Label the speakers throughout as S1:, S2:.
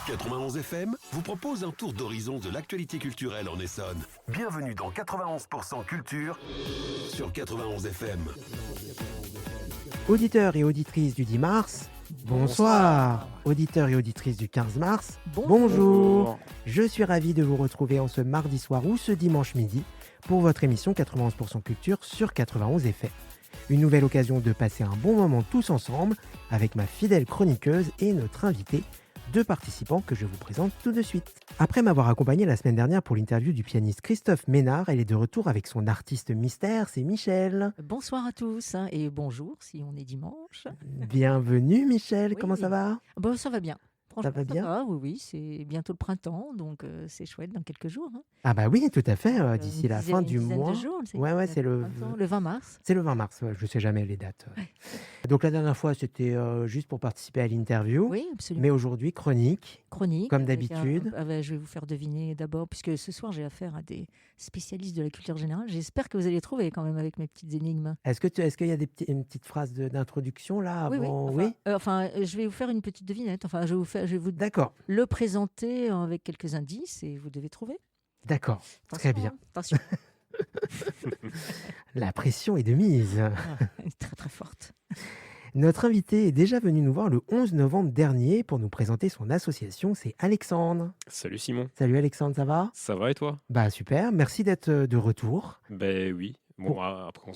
S1: 91 FM vous propose un tour d'horizon de l'actualité culturelle en Essonne. Bienvenue dans 91% Culture sur 91 FM.
S2: Auditeurs et auditrices du 10 mars, bonsoir. Auditeurs et auditrices du 15 mars, bonjour. Je suis ravi de vous retrouver en ce mardi soir ou ce dimanche midi pour votre émission 91% Culture sur 91 FM. Une nouvelle occasion de passer un bon moment tous ensemble avec ma fidèle chroniqueuse et notre invité, deux participants que je vous présente tout de suite. Après m'avoir accompagné la semaine dernière pour l'interview du pianiste Christophe Ménard, elle est de retour avec son artiste mystère, c'est Michel.
S3: Bonsoir à tous et bonjour si on est dimanche.
S2: Bienvenue Michel,
S3: Oui.
S2: comment ça va?
S3: Bon, ça va bien. Franchement,
S2: va bien
S3: oui, c'est bientôt le printemps, donc c'est chouette dans quelques jours. Hein.
S2: Ah bah oui, tout à fait, d'ici la fin du
S3: Une dizaine
S2: mois.
S3: de jours,
S2: Ouais, c'est le
S3: 20 mars.
S2: C'est le 20 mars, ouais, je sais jamais les dates. Donc la dernière fois, c'était juste pour participer à l'interview.
S3: Oui, absolument.
S2: Mais aujourd'hui, chronique.
S3: Chronique.
S2: Comme
S3: avec
S2: d'habitude.
S3: je vais vous faire deviner d'abord, puisque ce soir j'ai affaire à des spécialistes de la culture générale. J'espère que vous allez trouver quand même avec mes petites énigmes.
S2: Est-ce qu'il y a une petite phrase d'introduction là avant?
S3: Oui. Je vais vous faire une petite devinette. Enfin, je vais vous
S2: D'accord.
S3: le présenter avec quelques indices et vous devez trouver.
S2: D'accord. Très bien.
S3: Attention.
S2: La pression est de mise.
S3: Elle est très très forte.
S2: Notre invité est déjà venu nous voir le 11 novembre dernier pour nous présenter son association, c'est Alexandre.
S4: Salut Simon,
S2: Salut Alexandre, ça va?
S4: ça va et toi?
S2: Bah super, merci d'être de retour.
S4: Ben oui, bon
S2: Bon.
S4: après on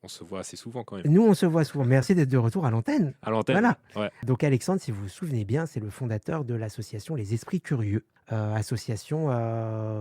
S4: se voit assez souvent quand même.
S2: Nous, on se voit souvent. Merci d'être de retour à l'antenne.
S4: À l'antenne.
S2: Voilà.
S4: Ouais.
S2: Donc Alexandre, si vous vous souvenez bien, c'est le fondateur de l'association Les Esprits Curieux, association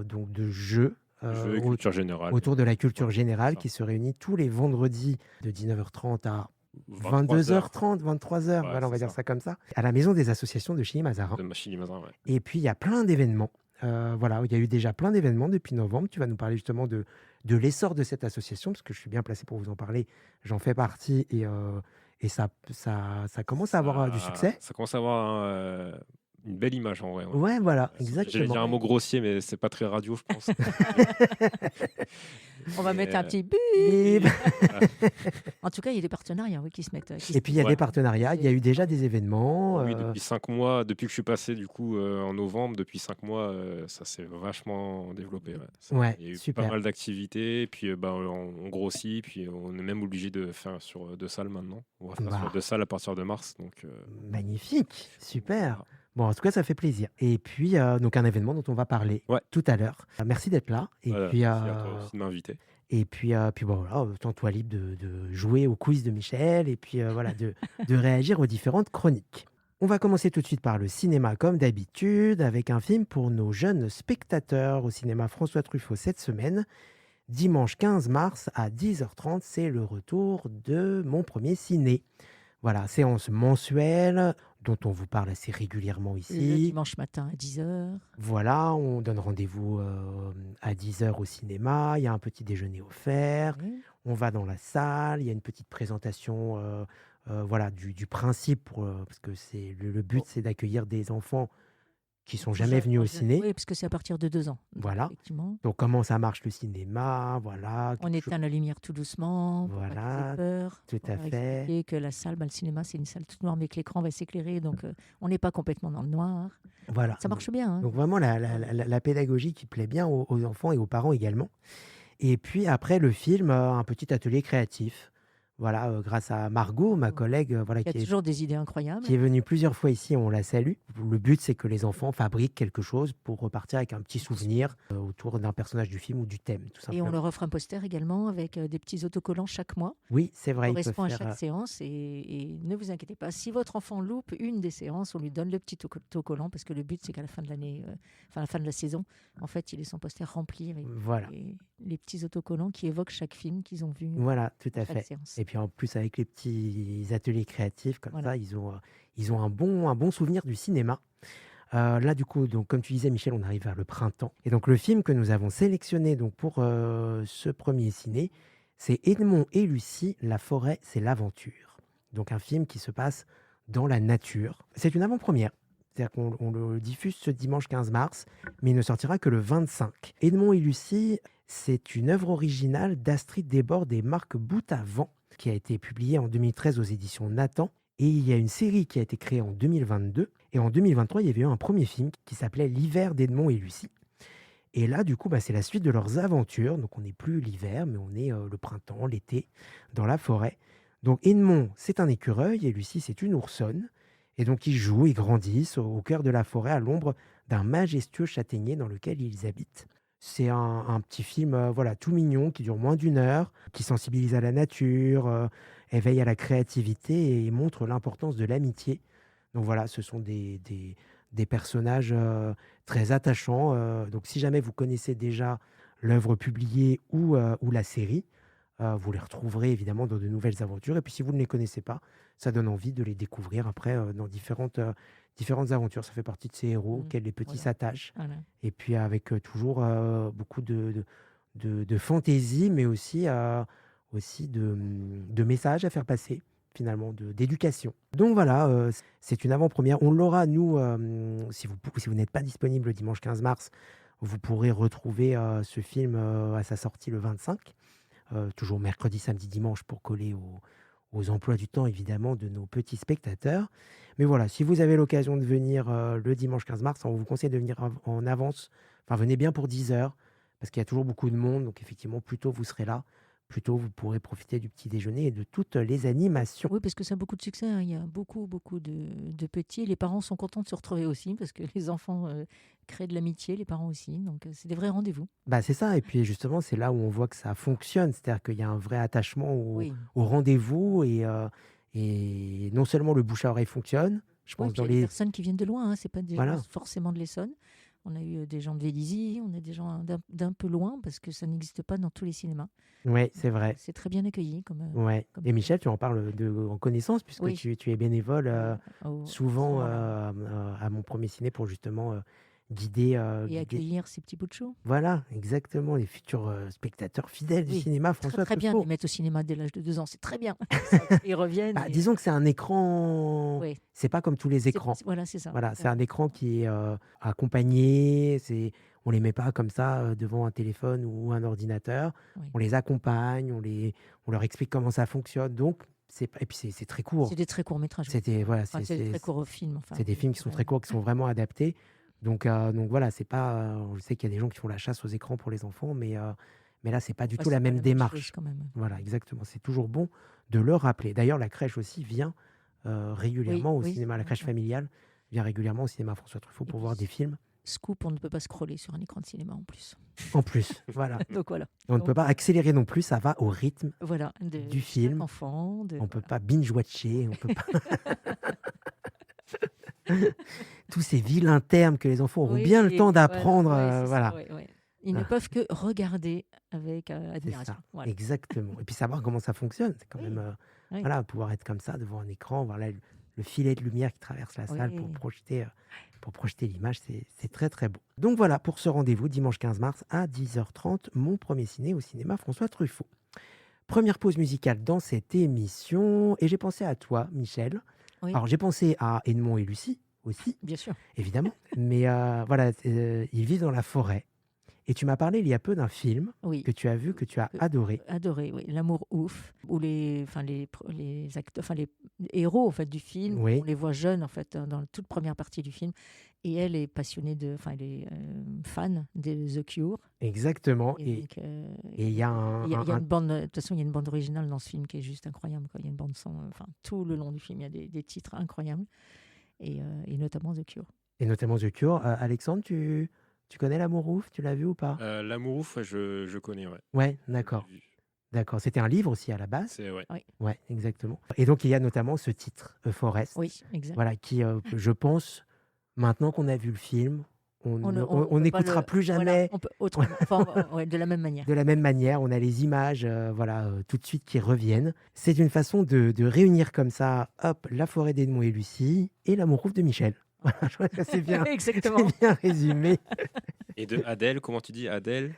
S2: donc de jeux
S4: Jeux et culture générale.
S2: autour de la culture générale
S4: ça.
S2: qui se réunit tous les vendredis de 19h30 à
S4: 23h
S2: 22h30, 23h,
S4: Ouais,
S2: voilà, on va
S4: c'est
S2: dire
S4: ça.
S2: ça comme ça, à la maison des associations de Chili Mazarin.
S4: de Machine Mazarin, ouais.
S2: Et puis il y a plein d'événements. Voilà, il y a eu déjà plein d'événements depuis novembre. Tu vas nous parler justement de l'essor de cette association, parce que je suis bien placé pour vous en parler. J'en fais partie et ça commence à avoir du succès.
S4: Ça commence à avoir une belle image en vrai. Ouais.
S2: Ouais, voilà,
S4: J'allais dire
S2: exactement.
S4: un mot grossier, mais c'est pas très radio, je pense.
S3: On va mettre un petit bip.
S2: Bip.
S3: En tout cas, il y a des partenariats qui se mettent.
S2: Et puis il y a
S4: Ouais.
S2: des partenariats, il y a eu déjà des événements.
S4: Oui, depuis 5 mois, depuis que je suis passé du coup en novembre, depuis 5 mois, ça s'est vachement développé. Ouais.
S2: Ouais,
S4: Il y a eu
S2: super.
S4: pas mal d'activités, puis on grossit, puis on est même obligé de faire sur 2 salles maintenant. On va faire
S2: Bah.
S4: sur 2 salles à partir de mars. Donc,
S2: Magnifique, super. Bon, en tout cas, ça fait plaisir. Et puis, donc un événement dont on va parler
S4: Ouais.
S2: tout à l'heure. Merci d'être là. Et
S4: voilà,
S2: puis,
S4: merci à toi aussi de m'inviter.
S2: puis bon, voilà, sens-toi libre de jouer au quiz de Michel et puis voilà, de réagir aux différentes chroniques. On va commencer tout de suite par le cinéma, comme d'habitude, avec un film pour nos jeunes spectateurs au cinéma François Truffaut cette semaine. Dimanche 15 mars à 10h30, c'est le retour de Mon Premier Ciné. Voilà, séance mensuelle dont on vous parle assez régulièrement
S3: Le
S2: ici.
S3: dimanche matin à 10h.
S2: Voilà, on donne rendez-vous à 10h au cinéma, il y a un petit déjeuner offert, on va dans la salle, il y a une petite présentation voilà, du principe, parce que le but, c'est d'accueillir des enfants qui sont jamais venus au ciné.
S3: Oui, parce que c'est à partir de 2 ans. Donc,
S2: Voilà.
S3: effectivement.
S2: Donc, comment ça marche le cinéma, voilà.
S3: On éteint la lumière tout doucement. Pour
S2: Voilà,
S3: pas qu'ils aient peur.
S2: tout
S3: On
S2: à
S3: va
S2: fait.
S3: expliquer que la salle, le cinéma, c'est une salle toute noire, mais que l'écran va s'éclairer. Donc, on n'est pas complètement dans le noir.
S2: Voilà.
S3: Ça marche bien. Hein.
S2: Donc vraiment la pédagogie qui plaît bien aux enfants et aux parents également. Et puis après le film, un petit atelier créatif. Voilà, grâce à Margot, ma collègue, voilà,
S3: Il y a toujours des idées incroyables.
S2: qui est venue plusieurs fois ici, on la salue. Le but, c'est que les enfants fabriquent quelque chose pour repartir avec un petit souvenir autour d'un personnage du film ou du thème, tout
S3: Et
S2: simplement.
S3: on leur offre un poster également avec des petits autocollants chaque mois.
S2: Oui, c'est vrai, ils peuvent
S3: Correspond à
S2: faire...
S3: chaque séance et ne vous inquiétez pas, si votre enfant loupe une des séances, on lui donne le petit autocollant parce que le but c'est qu'à la fin de l'année, enfin à la fin de la saison, en fait, il ait son poster rempli avec
S2: Voilà.
S3: les petits autocollants qui évoquent chaque film qu'ils ont vu.
S2: Voilà, tout à
S3: chaque
S2: fait.
S3: séance.
S2: Et puis en plus, avec les petits ateliers créatifs, comme
S3: Voilà.
S2: ça, ils ont un bon souvenir du cinéma. Là, du coup, donc, comme tu disais, Michel, on arrive vers le printemps. Et donc, le film que nous avons sélectionné donc, pour ce premier ciné, c'est Edmond et Lucie, La forêt, c'est l'aventure. Donc, un film qui se passe dans la nature. C'est une avant-première. C'est-à-dire qu'on le diffuse ce dimanche 15 mars, mais il ne sortira que le 25. Edmond et Lucie, c'est une œuvre originale d'Astrid Desbordes et Marc Boutavant, qui a été publiée en 2013 aux éditions Nathan. Et il y a une série qui a été créée en 2022. Et en 2023, il y avait eu un premier film qui s'appelait L'hiver d'Edmond et Lucie. Et là, du coup, c'est la suite de leurs aventures. Donc, on n'est plus l'hiver, mais on est le printemps, l'été, dans la forêt. Donc, Edmond, c'est un écureuil et Lucie, c'est une oursonne. Et donc, ils jouent, ils grandissent au cœur de la forêt, à l'ombre d'un majestueux châtaignier dans lequel ils habitent. C'est un petit film voilà, tout mignon qui dure moins d'une heure, qui sensibilise à la nature, éveille à la créativité et montre l'importance de l'amitié. Donc voilà, ce sont des personnages très attachants. Donc si jamais vous connaissez déjà l'œuvre publiée ou la série, vous les retrouverez évidemment dans de nouvelles aventures. Et puis si vous ne les connaissez pas, ça donne envie de les découvrir après dans différentes aventures. Ça fait partie de ces héros auxquels les petits
S3: Voilà.
S2: s'attachent.
S3: Voilà.
S2: Et puis avec toujours beaucoup de fantaisie, mais aussi de messages à faire passer, finalement, d'éducation. Donc voilà, c'est une avant-première. On l'aura, nous, si vous n'êtes pas disponible le dimanche 15 mars, vous pourrez retrouver ce film à sa sortie le 25, toujours mercredi, samedi, dimanche, pour coller aux emplois du temps, évidemment, de nos petits spectateurs. Mais voilà, si vous avez l'occasion de venir le dimanche 15 mars, on vous conseille de venir en avance. Enfin, venez bien pour 10 heures, parce qu'il y a toujours beaucoup de monde. Donc, effectivement, plus tôt vous serez là, plus tôt vous pourrez profiter du petit déjeuner et de toutes les animations.
S3: Oui, parce que ça a beaucoup de succès, hein. Il y a beaucoup, beaucoup de petits. Les parents sont contents de se retrouver aussi, parce que les enfants créent de l'amitié, les parents aussi. Donc, c'est des vrais rendez-vous.
S2: C'est ça. Et puis, justement, c'est là où on voit que ça fonctionne. C'est-à-dire qu'il y a un vrai attachement
S3: Oui.
S2: au rendez-vous. Et non seulement le bouche à oreille fonctionne, je
S3: Oui,
S2: pense,
S3: puis
S2: dans
S3: il y a des
S2: les...
S3: personnes qui viennent de loin, hein. C'est pas des
S2: Voilà.
S3: gens forcément de l'Essonne. On a eu des gens de Vélizy, on a des gens d'un peu loin, parce que ça n'existe pas dans tous les cinémas.
S2: Oui, c'est vrai.
S3: C'est très bien accueilli.
S2: Ouais.
S3: comme-
S2: Et Michel, tu en parles en connaissance, puisque
S3: Oui.
S2: tu es bénévole souvent
S3: voilà.
S2: à mon premier ciné pour justement guider.
S3: Et accueillir ces petits bouts de show.
S2: Voilà, exactement, les futurs spectateurs fidèles du
S3: Oui,
S2: cinéma,
S3: très,
S2: François
S3: très bien de
S2: Truffaut.
S3: les mettre au cinéma dès l'âge de 2 ans, c'est très bien. Ils reviennent.
S2: Disons que c'est un écran,
S3: Oui.
S2: c'est pas comme tous les écrans.
S3: Voilà, c'est ça.
S2: Voilà, c'est un écran qui est accompagné. On les met pas comme ça devant un téléphone ou un ordinateur.
S3: Oui.
S2: On les accompagne, on leur explique comment ça fonctionne. Donc, et puis c'est très court.
S3: C'est des très courts métrages.
S2: C'est des
S3: très courts films. Enfin,
S2: c'est des films qui sont très courts, qui sont vraiment adaptés. Donc voilà, c'est pas. Je sais qu'il y a des gens qui font la chasse aux écrans pour les enfants, mais là, c'est pas du tout la même démarche.
S3: Quand même.
S2: Voilà, exactement. C'est toujours bon de le rappeler. D'ailleurs, la crèche aussi vient régulièrement au cinéma. La crèche familiale vient régulièrement au cinéma François Truffaut pour voir des films.
S3: Scoop, on ne peut pas scroller sur un écran de cinéma en plus.
S2: En plus, voilà.
S3: Donc voilà.
S2: On ne peut pas accélérer non plus, ça va au rythme du film.
S3: Chaque enfant.
S2: On ne peut pas binge-watcher, on peut pas... Tous ces vilains termes que les enfants auront bien le temps d'apprendre. Voilà.
S3: Ils ne peuvent que regarder avec admiration.
S2: C'est ça, exactement. Et puis savoir comment ça fonctionne. C'est quand même... Voilà, pouvoir être comme ça devant un écran, voir là, le filet de lumière qui traverse la salle pour projeter l'image, c'est très très beau. Donc voilà, pour ce rendez-vous, dimanche 15 mars à 10h30, mon premier ciné au cinéma François Truffaut. Première pause musicale dans cette émission, et j'ai pensé à toi, Michel.
S3: Oui.
S2: Alors j'ai pensé à Edmond et Lucie aussi,
S3: bien sûr,
S2: évidemment, mais voilà, ils vivent dans la forêt. Et tu m'as parlé il y a peu d'un film que tu as vu, que tu as adoré.
S3: Adoré, oui. L'amour ouf, où les acteurs, les héros en fait, du film, on les voit jeunes en fait, dans la toute première partie du film. Et elle est passionnée elle est fan de The Cure.
S2: Exactement.
S3: Et
S2: il y a
S3: une bande, de toute façon, il y a une bande originale dans ce film qui est juste incroyable, quoi. Il y a une bande son, tout le long du film, il y a des titres incroyables. Et notamment The Cure.
S2: Et notamment The Cure. Alexandre, tu connais L'Amour ouf? Tu l'as vu ou pas?
S4: L'Amour ouf, je connais, ouais.
S2: Ouais, d'accord. D'accord. C'était un livre aussi à la base.
S4: Oui.
S2: Ouais, exactement. Et donc, il y a notamment ce titre, A Forest.
S3: Oui, exact.
S2: Voilà, qui, je pense, maintenant qu'on a vu le film, on n'écoutera plus jamais.
S3: Voilà, on peut autrement, de la même manière.
S2: De la même manière, on a les images tout de suite qui reviennent. C'est une façon de réunir comme ça, hop, La forêt d'Edmond et Lucie et L'Amour ouf de Michel. Voilà, je crois que c'est bien,
S3: exactement.
S2: c'est bien résumé.
S4: Et de Adèle, comment tu dis Adèle?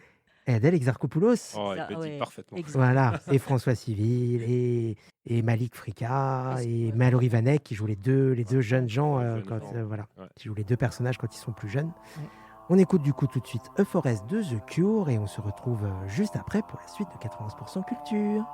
S2: Et Adèle Exarchopoulos.
S4: Oh, il le dit parfaitement.
S2: Voilà, et François Civil, et Malik Frika, et Mallory Vanek qui jouent les deux jeunes gens, qui jouent les deux personnages quand ils sont plus jeunes.
S3: Ouais.
S2: On écoute du coup tout de suite A Forest de The Cure et on se retrouve juste après pour la suite de 91% Culture.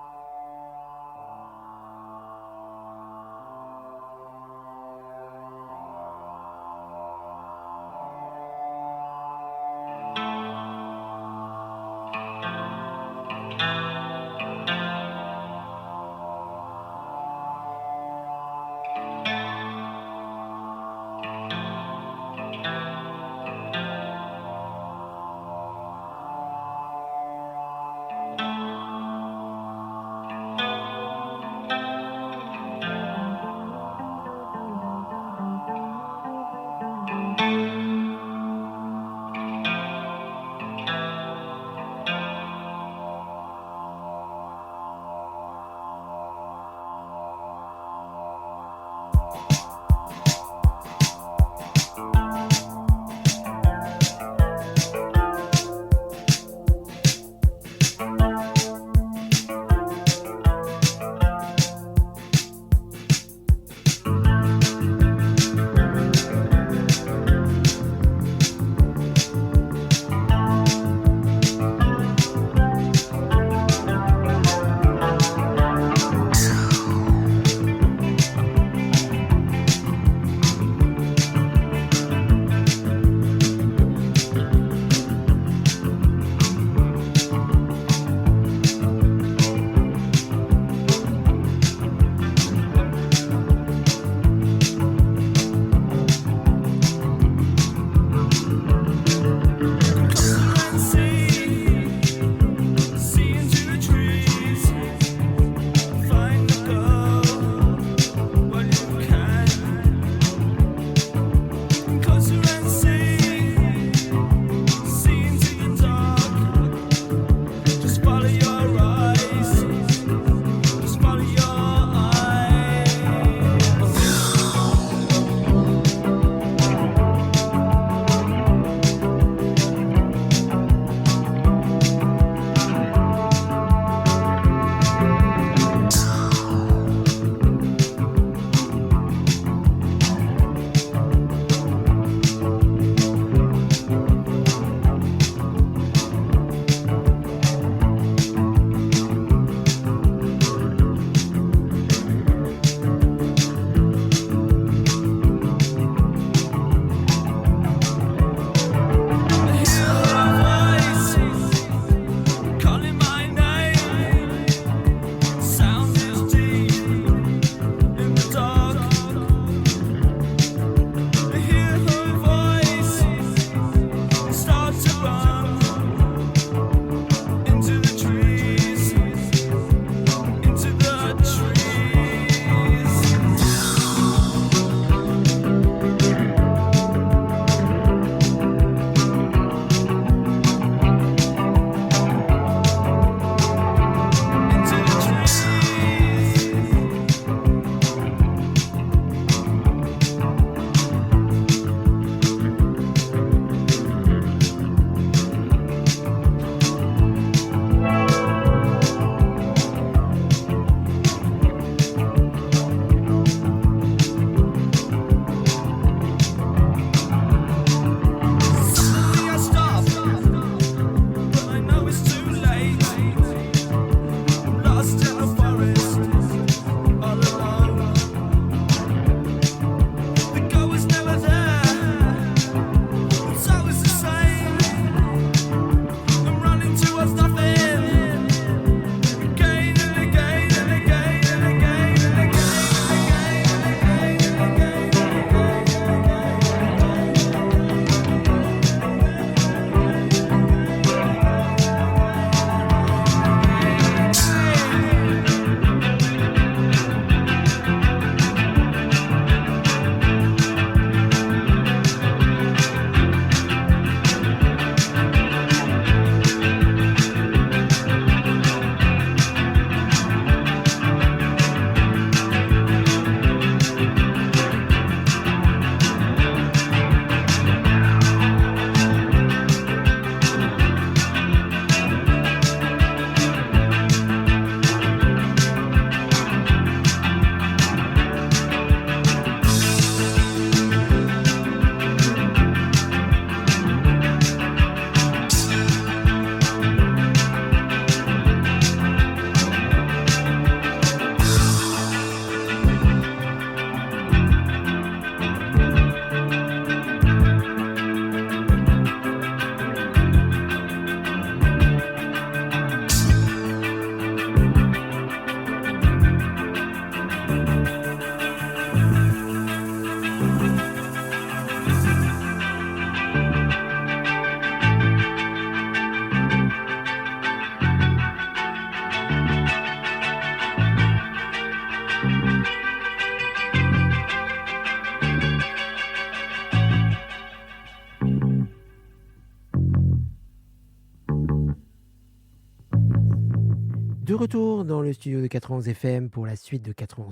S2: De retour dans le studio de 91 FM pour la suite de 91%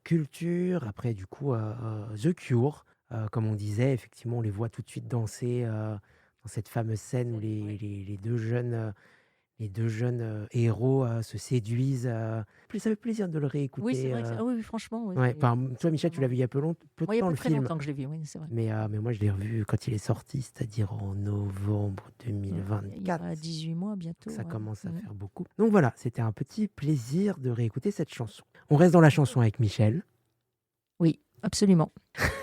S2: Culture. Après, du coup, The Cure, comme on disait, effectivement, on les voit tout de suite danser dans cette fameuse scène où les deux jeunes héros se séduisent. Ça fait plaisir de le réécouter.
S3: Oui, c'est vrai. Oui, franchement. Oui,
S2: ouais, toi, Michel, tu l'as vu il y a peu de temps,
S3: il y a
S2: le
S3: très
S2: film.
S3: longtemps que je l'ai vu, oui, c'est vrai.
S2: Mais moi, je l'ai revu quand il est sorti, c'est-à-dire en novembre 2024.
S3: Il y a 18 mois bientôt.
S2: Ça commence à faire beaucoup. Donc voilà, c'était un petit plaisir de réécouter cette chanson. On reste dans la chanson avec Michel.
S3: Oui, absolument.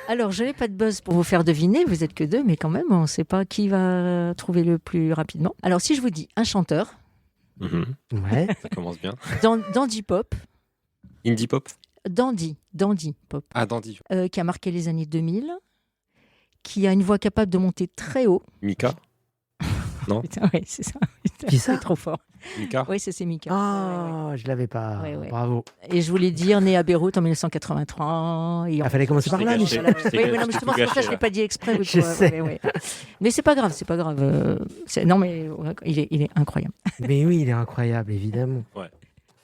S3: Alors, je n'ai pas de buzz pour vous faire deviner, vous êtes que deux, mais quand même, on ne sait pas qui va trouver le plus rapidement. Alors, si je vous dis un chanteur,
S2: ouais,
S4: ça commence bien.
S3: Dandy Pop.
S4: Indie Pop.
S3: Dandy Pop.
S4: Ah, Dandy.
S3: Qui a marqué les années 2000, qui a une voix capable de monter très haut.
S4: Mika. Non.
S3: Putain, ouais, c'est ça. Putain,
S2: qui ça?
S3: C'est trop fort.
S2: Mika.
S3: Oui, c'est Mika.
S2: Ah, ouais. Je l'avais pas.
S3: Ouais.
S2: Bravo.
S3: Et je voulais dire, né à Beyrouth en 1983.
S2: Il fallait commencer par là, Michel.
S3: Oui, mais non, justement, c'est pour ça que je l'ai pas dit exprès.
S2: Je sais.
S3: Ouais. Mais c'est pas grave, non, mais il est incroyable.
S2: Mais oui, il est incroyable, évidemment.
S4: Ouais.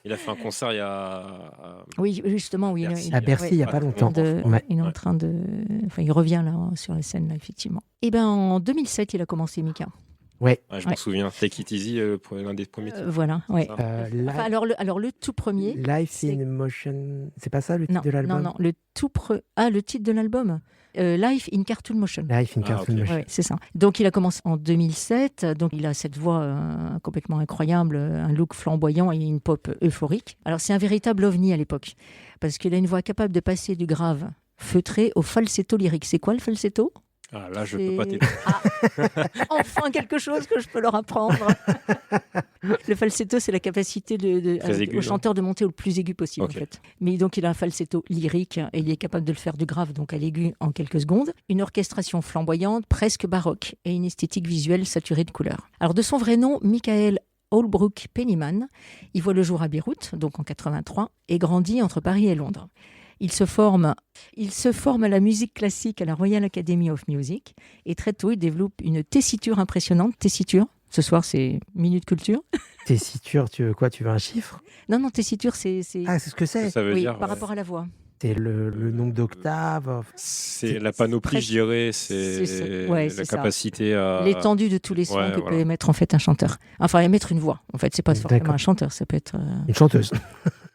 S4: Il a fait un concert il y a.
S3: Oui, justement, oui.
S2: À Bercy, il n'y a pas longtemps.
S3: Il est en train de. Enfin, il revient là sur la scène, là, effectivement. Et bien, en 2007, il a commencé Mika.
S2: Ouais.
S4: Je m'en souviens. Take It Easy, l'un des premiers titres.
S3: Voilà, ouais. Alors le tout premier.
S2: Life in Motion, c'est pas ça le titre de l'album?
S3: Non, le titre de l'album. Life in Cartoon Motion.
S2: Life in Cartoon Motion.
S3: Ouais, c'est ça. Donc il a commencé en 2007. Donc il a cette voix complètement incroyable, un look flamboyant et une pop euphorique. Alors c'est un véritable ovni à l'époque parce qu'il a une voix capable de passer du grave feutré au falsetto lyrique. C'est quoi le falsetto?
S4: Ah, là, je peux pas t'aider.
S3: Enfin, quelque chose que je peux leur apprendre. Le falsetto, c'est la capacité au chanteur de monter au plus aigu possible, en fait. Mais donc, il a un falsetto lyrique et il est capable de le faire du grave, donc à l'aigu, en quelques secondes. Une orchestration flamboyante, presque baroque, et une esthétique visuelle saturée de couleurs. Alors, de son vrai nom, Michael Holbrook Pennyman, il voit le jour à Beyrouth, donc en 83, et grandit entre Paris et Londres. Il se forme à la musique classique à la Royal Academy of Music et très tôt, il développe une tessiture impressionnante. Tessiture, ce soir, c'est Minute Culture.
S2: Tessiture, tu veux quoi? Tu veux un chiffre?
S3: Non, tessiture, c'est...
S2: Ah, c'est ce que c'est?
S4: Ça veut dire,
S3: par rapport à la voix.
S2: C'est le nombre d'octaves.
S4: C'est la panoplie, je dirais. C'est la capacité à...
S3: L'étendue de tous les sons que peut émettre en fait un chanteur. Enfin, émettre une voix. En fait, c'est pas forcément un chanteur, ça peut être...
S2: Une chanteuse.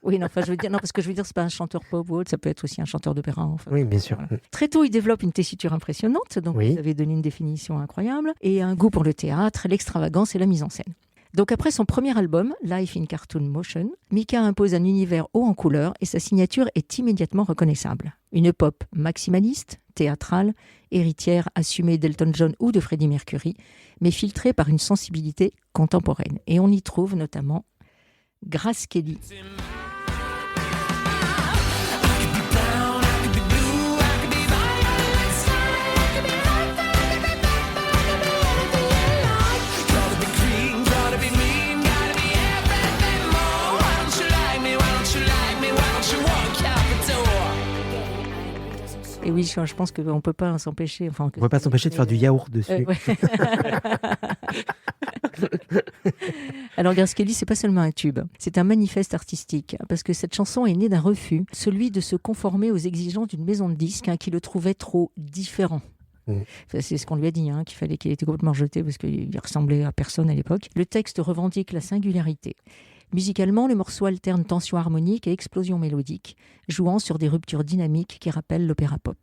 S3: Oui, non, parce que je veux dire, c'est pas un chanteur pop ou autre, ça peut être aussi un chanteur d'opéra. Enfin,
S2: oui, bien sûr.
S3: Voilà. Très tôt, il développe une tessiture impressionnante, donc vous avez donné une définition incroyable, et un goût pour le théâtre, l'extravagance et la mise en scène. Donc après son premier album, Life in Cartoon Motion, Mika impose un univers haut en couleurs et sa signature est immédiatement reconnaissable. Une pop maximaliste, théâtrale, héritière assumée d'Elton John ou de Freddie Mercury, mais filtrée par une sensibilité contemporaine. Et on y trouve notamment Grace Kelly. Et oui, je pense qu'on ne peut pas s'empêcher. Enfin,
S2: on ne peut pas s'empêcher de faire du yaourt dessus.
S3: Ouais. Alors, Grace Kelly, c'est pas seulement un tube, c'est un manifeste artistique, parce que cette chanson est née d'un refus, celui de se conformer aux exigences d'une maison de disques qui le trouvait trop différent. Enfin, c'est ce qu'on lui a dit, qu'il était complètement rejeté parce qu'il ressemblait à personne à l'époque. Le texte revendique la singularité. Musicalement, le morceau alterne tension harmonique et explosion mélodique, jouant sur des ruptures dynamiques qui rappellent l'opéra pop.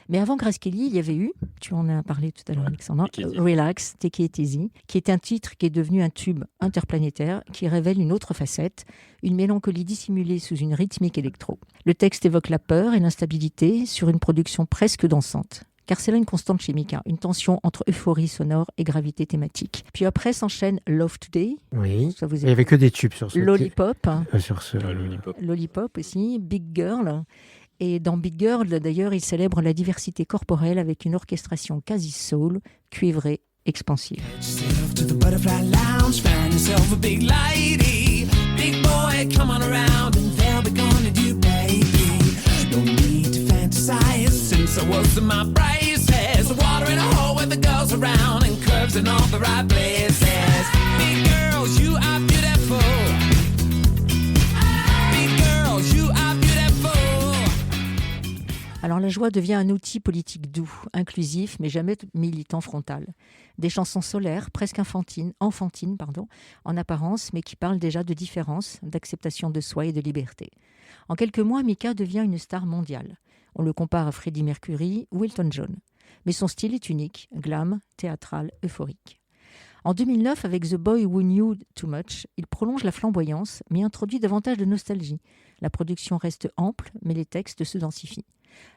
S3: Mais avant Grace Kelly, il y avait eu, tu en as parlé tout à l'heure, Alexandre, Relax, Take It Easy, qui est un titre qui est devenu un tube interplanétaire, qui révèle une autre facette, une mélancolie dissimulée sous une rythmique électro. Le texte évoque la peur et l'instabilité sur une production presque dansante. Car c'est là une constante chez Mika, une tension entre euphorie sonore et gravité thématique. Puis après s'enchaîne Love Today.
S2: Oui, il n'y avait que des tubes sur ce
S3: Lollipop.
S2: Lollipop
S3: aussi, Big Girl. Et dans Big Girl, d'ailleurs, il célèbre la diversité corporelle avec une orchestration quasi soul, cuivrée, expansive.
S5: So what's my prices? Water in a hole with the girls around and curves in all the right places. Big girls, you are beautiful.
S3: Alors la joie devient un outil politique doux, inclusif, mais jamais militant frontal. Des chansons solaires, presque enfantines, en apparence, mais qui parlent déjà de différence, d'acceptation de soi et de liberté. En quelques mois, Mika devient une star mondiale. On le compare à Freddie Mercury ou Elton John. Mais son style est unique, glam, théâtral, euphorique. En 2009, avec The Boy Who Knew Too Much, il prolonge la flamboyance, mais introduit davantage de nostalgie. La production reste ample, mais les textes se densifient.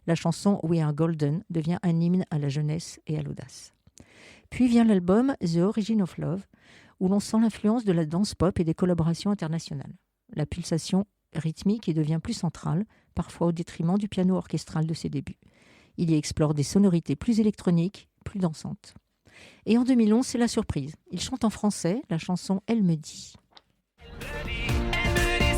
S3: La chanson We Are Golden devient un hymne à la jeunesse et à l'audace. Puis vient l'album The Origin of Love, où l'on sent l'influence de la danse pop et des collaborations internationales. La pulsation rythmique y devient plus centrale, parfois au détriment du piano orchestral de ses débuts. Il y explore des sonorités plus électroniques, plus dansantes. Et en 2011, c'est la surprise. Il chante en français la chanson Elle me dit.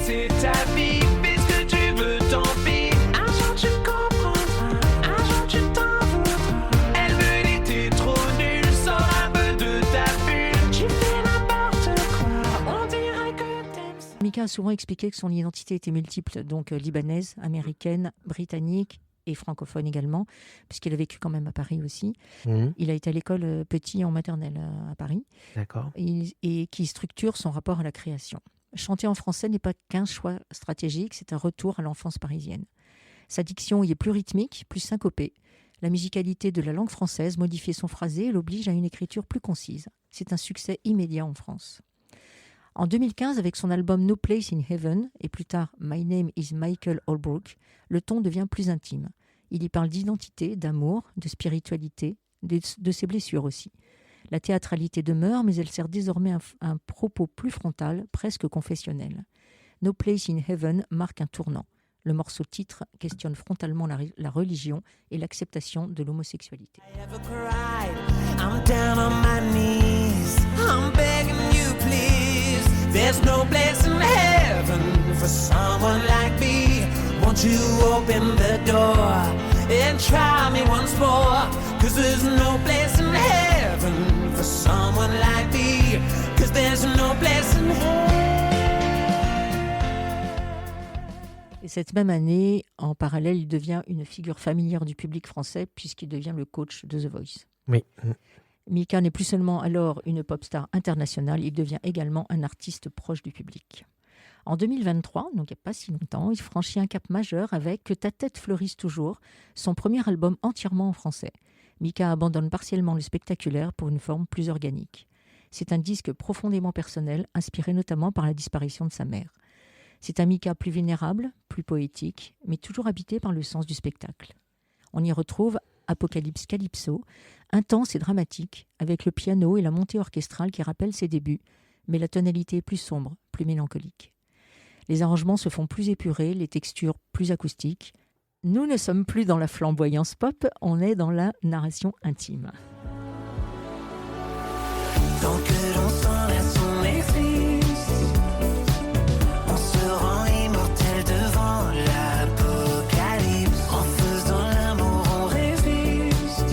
S5: C'est ta vie, fais ce que tu veux, tant pis. Un jour tu comprendras, un jour tu t'en voudras. Elle me dit t'es trop nul, sors un peu de ta bulle. Tu fais n'importe quoi, on dirait que t'aimes ça.
S3: Mika a souvent expliqué que son identité était multiple, donc libanaise, américaine, britannique et francophone également, puisqu'il a vécu quand même à Paris aussi. Il a été à l'école petit en maternelle à Paris.
S2: D'accord.
S3: Et qui structure son rapport à la création. Chanter en français n'est pas qu'un choix stratégique, c'est un retour à l'enfance parisienne. Sa diction y est plus rythmique, plus syncopée. La musicalité de la langue française modifie son phrasé et l'oblige à une écriture plus concise. C'est un succès immédiat en France. En 2015, avec son album No Place in Heaven et plus tard My Name is Michael Holbrook, le ton devient plus intime. Il y parle d'identité, d'amour, de spiritualité, de ses blessures aussi. La théâtralité demeure, mais elle sert désormais un propos plus frontal, presque confessionnel. No Place in Heaven marque un tournant. Le morceau titre questionne frontalement la religion et l'acceptation de l'homosexualité.
S5: I'm down on my knees, I'm begging you please. There's no place in heaven for someone like me. Won't you open the door and try me once more? 'Cause there's no place in heaven for someone like me. 'Cause there's no place in heaven.
S3: Et cette même année, en parallèle, il devient une figure familière du public français puisqu'il devient le coach de The Voice.
S2: Oui.
S3: Mika n'est plus seulement alors une pop star internationale, il devient également un artiste proche du public. En 2023, donc il n'y a pas si longtemps, il franchit un cap majeur avec Que ta tête fleurisse toujours, son premier album entièrement en français. Mika abandonne partiellement le spectaculaire pour une forme plus organique. C'est un disque profondément personnel, inspiré notamment par la disparition de sa mère. C'est un Mika plus vulnérable, plus poétique, mais toujours habité par le sens du spectacle. On y retrouve Apocalypse Calypso, intense et dramatique, avec le piano et la montée orchestrale qui rappellent ses débuts, mais la tonalité est plus sombre, plus mélancolique. Les arrangements se font plus épurés, les textures plus acoustiques. Nous ne sommes plus dans la flamboyance pop, on est dans la narration intime.
S5: Tant que l'on s'en laisse son maîtrise, on se rend immortel devant l'apocalypse. En faisant l'amour, on résiste.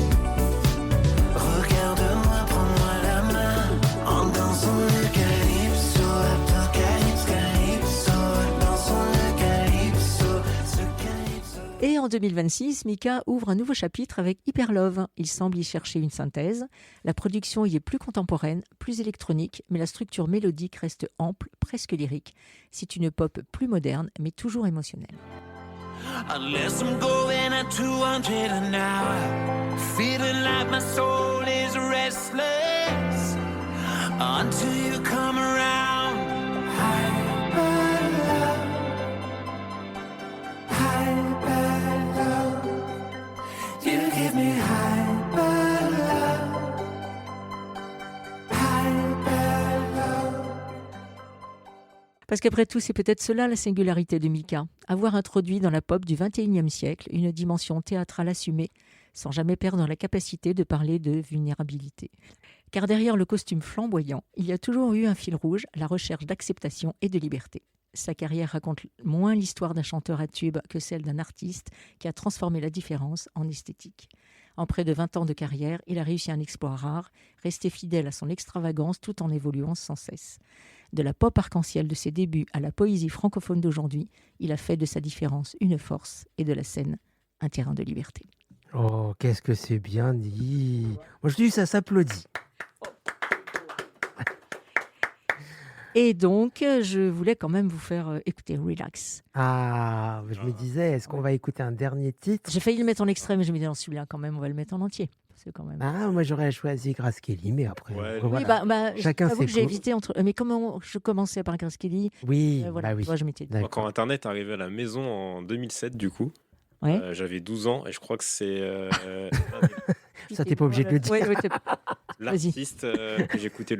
S5: Regarde-moi, prends-moi la main. En dansant le calypso, apocalypse, calypso. Dansons le calypso, ce calypso.
S3: Et en 2026, Mika ouvre un nouveau chapitre avec Hyper Love. Il semble y chercher une synthèse. La production y est plus contemporaine, plus électronique, mais la structure mélodique reste ample, presque lyrique. C'est une pop plus moderne, mais toujours émotionnelle.
S5: Unless I'm going at 200 an hour, feeling like my soul is restless until you come around. Hyper love, you give me hyper love, hyper love.
S3: Parce qu'après tout, c'est peut-être cela la singularité de Mika, avoir introduit dans la pop du XXIe siècle une dimension théâtrale assumée, sans jamais perdre la capacité de parler de vulnérabilité. Car derrière le costume flamboyant, il y a toujours eu un fil rouge, la recherche d'acceptation et de liberté. Sa carrière raconte moins l'histoire d'un chanteur à tube que celle d'un artiste qui a transformé la différence en esthétique. En près de 20 ans de carrière, il a réussi un exploit rare, rester fidèle à son extravagance tout en évoluant sans cesse. De la pop arc-en-ciel de ses débuts à la poésie francophone d'aujourd'hui, il a fait de sa différence une force et de la scène un terrain de liberté.
S2: Oh, qu'est-ce que c'est bien dit. Moi, je dis ça s'applaudit.
S3: Et donc, je voulais quand même vous faire écouter Relax.
S2: Ah, je me disais, est-ce qu'on va écouter un dernier titre?
S3: J'ai failli le mettre en extrait, mais je me disais, non, celui-là, quand même, on va le mettre en entier. C'est quand même...
S2: Ah, moi, j'aurais choisi Grace Kelly, mais après,
S4: Ouais.
S3: Oui,
S2: voilà. Chacun
S3: j'avoue
S2: ses
S3: que j'ai
S2: goûts.
S3: évité entre... Mais comment je commençais par Grace Kelly,
S2: Oui,
S3: voilà,
S2: bah oui.
S3: tu vois, je m'étais dit.
S2: D'accord.
S4: Quand Internet est arrivé à la maison en 2007, du coup,
S3: Ouais.
S4: j'avais 12 ans et je crois que c'est
S2: Ça, t'es pas obligé de le dire.
S3: Ouais,
S4: l'artiste que j'écoutais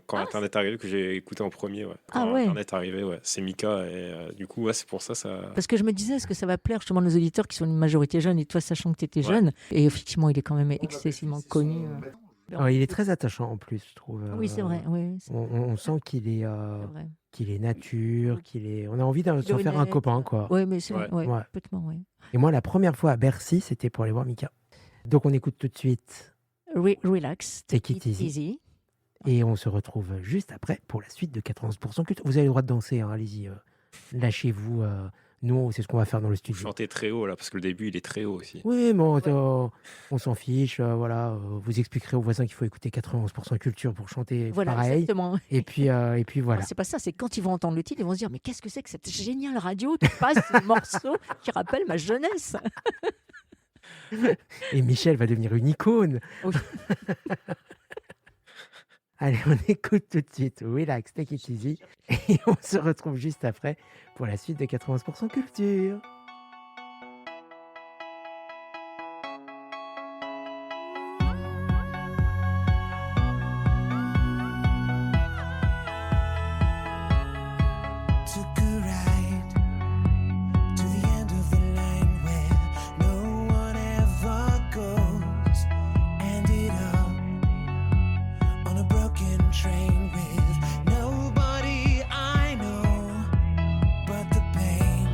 S4: quand Internet est arrivé, que j'ai écouté en premier. Ouais.
S3: Ah
S4: Quand
S3: ouais.
S4: Internet est arrivé, ouais. C'est Mika et du coup, ouais, c'est pour ça.
S3: Parce que je me disais, est-ce que ça va plaire justement à nos auditeurs qui sont une majorité jeune et toi, sachant que tu étais
S4: Ouais.
S3: jeune. Et effectivement, il est quand même excessivement connu.
S2: Oh, il est très attachant en plus, je trouve.
S3: Oui, c'est vrai. Oui, c'est
S2: On sent qu'il est,
S3: vrai.
S2: qu'il est nature, on a envie de s'en faire un
S3: honnête.
S2: copain, quoi.
S3: Oui, mais c'est vrai.
S4: Ouais.
S3: Ouais,
S2: Ouais.
S3: complètement, ouais.
S2: Et moi, la première fois à Bercy, c'était pour aller voir Mika. Donc, on écoute tout de suite
S3: Relax.
S2: Take It Easy. Et on se retrouve juste après pour la suite de 91% culture. Vous avez le droit de danser, hein, allez-y. Lâchez-vous. Nous, c'est ce qu'on va faire dans le
S4: Vous
S2: studio.
S4: chantez très haut là, parce que le début il est très haut aussi.
S2: Oui, mais on s'en fiche. Voilà, vous expliquerez aux voisins qu'il faut écouter 91% culture pour chanter
S3: Voilà,
S2: pareil.
S3: exactement.
S2: Et puis voilà.
S3: Non, c'est pas ça, c'est quand ils vont entendre le titre, ils vont se dire mais qu'est-ce que c'est que cette géniale radio qui passe ce morceau qui rappelle ma jeunesse.
S2: Et Michel va devenir une icône.
S3: Oui.
S2: Allez, on écoute tout de suite Relax, Take It Easy. Et on se retrouve juste après pour la suite de 91% culture.
S5: Took a ride to the end of the line where no one ever goes. Ended up on a broken train with nobody I know but the pain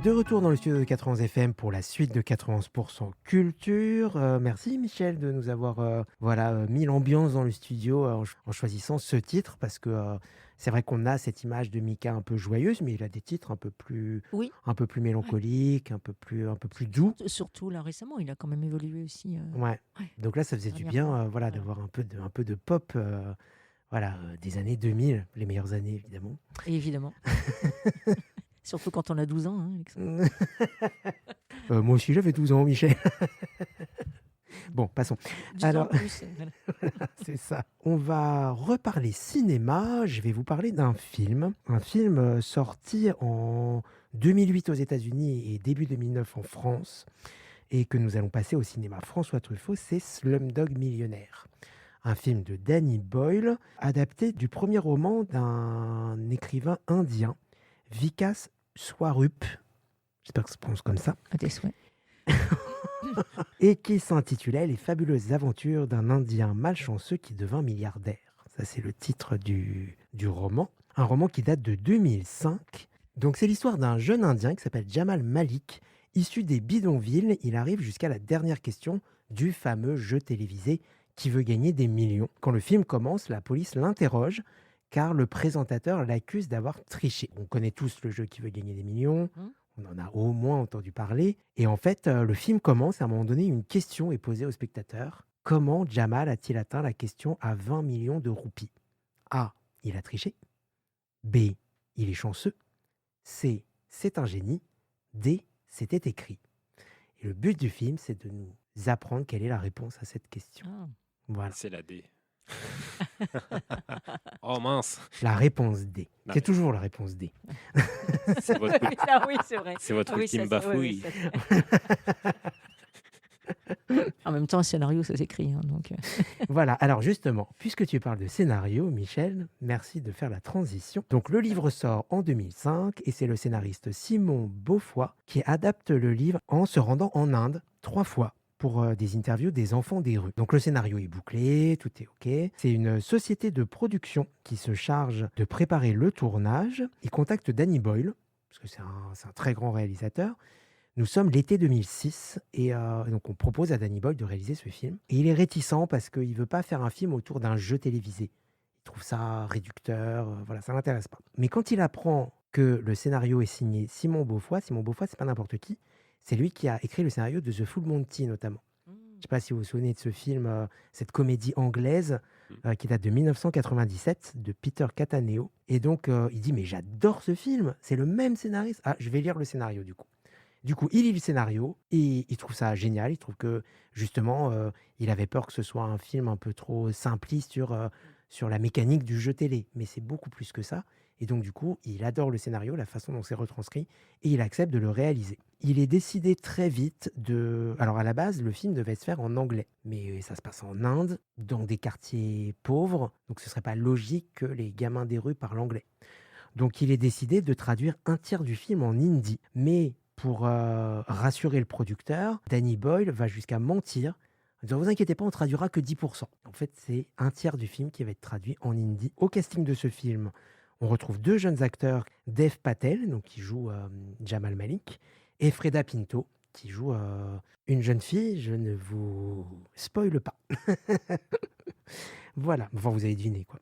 S2: De retour dans le studio de 91 FM pour la suite de 91% Culture. Merci Michel de nous avoir mis l'ambiance dans le studio en choisissant ce titre parce que c'est vrai qu'on a cette image de Mika un peu joyeuse, mais il a des titres un peu plus mélancoliques, un peu plus doux.
S3: Surtout là récemment, il a quand même évolué aussi.
S2: Ouais. Donc là, ça faisait du bien d'avoir un peu de pop. Des années 2000, les meilleures années évidemment.
S3: Et évidemment. Surtout quand on a 12 ans, hein, Alexandre.
S2: Moi aussi, j'avais 12 ans, Michel. Bon, passons.
S3: 12 ans plus,
S2: voilà, c'est ça. On va reparler cinéma. Je vais vous parler d'un film. Un film sorti en 2008 aux États-Unis et début 2009 en France. Et que nous allons passer au cinéma François Truffaut, c'est Slumdog Millionnaire. Un film de Danny Boyle, adapté du premier roman d'un écrivain indien, Vikas Swarup, j'espère que ça se prononce comme ça,
S3: à tes souhaits,
S2: et qui s'intitulait Les fabuleuses aventures d'un Indien malchanceux qui devint milliardaire. Ça, c'est le titre du roman. Un roman qui date de 2005. Donc, c'est l'histoire d'un jeune Indien qui s'appelle Jamal Malik. Issu des bidonvilles, il arrive jusqu'à la dernière question du fameux jeu télévisé qui veut gagner des millions. Quand le film commence, la police l'interroge car le présentateur l'accuse d'avoir triché. On connaît tous le jeu qui veut gagner des millions, on en a au moins entendu parler. Et en fait, le film commence, à un moment donné, une question est posée au spectateur. Comment Jamal a-t-il atteint la question à 20 millions de roupies ? A. Il a triché. B. Il est chanceux. C. C'est un génie. D. C'était écrit. Et le but du film, c'est de nous apprendre quelle est la réponse à cette question. Voilà.
S4: C'est la D. Oh mince.
S2: La réponse D. C'est toujours la réponse D.
S4: C'est votre,
S3: oui, c'est vrai.
S4: C'est votre ultime bafouille.
S3: En même temps, un scénario, ça s'écrit. Donc...
S2: Voilà. Alors justement, puisque tu parles de scénario, Michel, merci de faire la transition. Donc le livre sort en 2005 et c'est le scénariste Simon Beaufoy qui adapte le livre en se rendant en Inde 3 fois. Pour des interviews des enfants des rues. Donc le scénario est bouclé, tout est OK. C'est une société de production qui se charge de préparer le tournage. Il contacte Danny Boyle, parce que c'est un très grand réalisateur. Nous sommes l'été 2006 et donc on propose à Danny Boyle de réaliser ce film. Et il est réticent parce qu'il ne veut pas faire un film autour d'un jeu télévisé. Il trouve ça réducteur, ça ne l'intéresse pas. Mais quand il apprend que le scénario est signé Simon Beaufoy, c'est pas n'importe qui. C'est lui qui a écrit le scénario de The Full Monty, notamment. Je ne sais pas si vous vous souvenez de ce film, cette comédie anglaise qui date de 1997, de Peter Cattaneo. Et donc, il dit, mais j'adore ce film, c'est le même scénariste. Ah, je vais lire le scénario, du coup. Du coup, il lit le scénario et il trouve ça génial. Il trouve que, justement, il avait peur que ce soit un film un peu trop simpliste sur la mécanique du jeu télé. Mais c'est beaucoup plus que ça. Et donc, du coup, il adore le scénario, la façon dont c'est retranscrit, et il accepte de le réaliser. Il est décidé très vite de... Alors, à la base, le film devait se faire en anglais. Mais ça se passe en Inde, dans des quartiers pauvres. Donc, ce ne serait pas logique que les gamins des rues parlent anglais. Donc, il est décidé de traduire un tiers du film en hindi. Mais pour rassurer le producteur, Danny Boyle va jusqu'à mentir. En disant, vous inquiétez pas, on traduira que 10%. En fait, c'est un tiers du film qui va être traduit en hindi. Au casting de ce film, on retrouve 2 jeunes acteurs, Dev Patel, donc qui joue Jamal Malik, et Freda Pinto, qui joue une jeune fille. Je ne vous spoile pas. Voilà, enfin vous avez deviné quoi.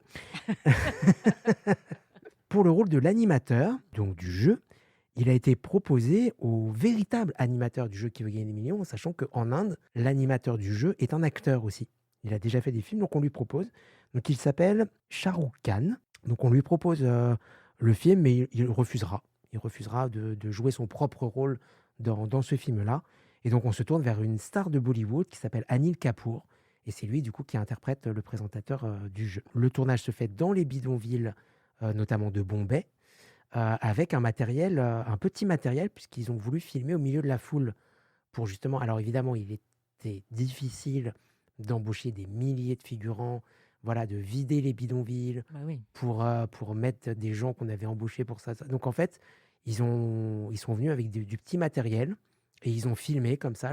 S2: Pour le rôle de l'animateur, donc du jeu, il a été proposé au véritable animateur du jeu qui veut gagner des millions, sachant qu'en Inde, l'animateur du jeu est un acteur aussi. Il a déjà fait des films, donc on lui propose. Donc il s'appelle Shah Rukh Khan. Donc on lui propose le film, mais il refusera. Il refusera de jouer son propre rôle dans ce film-là. Et donc on se tourne vers une star de Bollywood qui s'appelle Anil Kapoor. Et c'est lui, du coup, qui interprète le présentateur du jeu. Le tournage se fait dans les bidonvilles, notamment de Bombay, avec un petit matériel, puisqu'ils ont voulu filmer au milieu de la foule. Pour justement... Alors évidemment, il était difficile d'embaucher des milliers de figurants, de vider les bidonvilles pour mettre des gens qu'on avait embauchés pour ça. Donc en fait, ils sont venus avec du petit matériel et ils ont filmé comme ça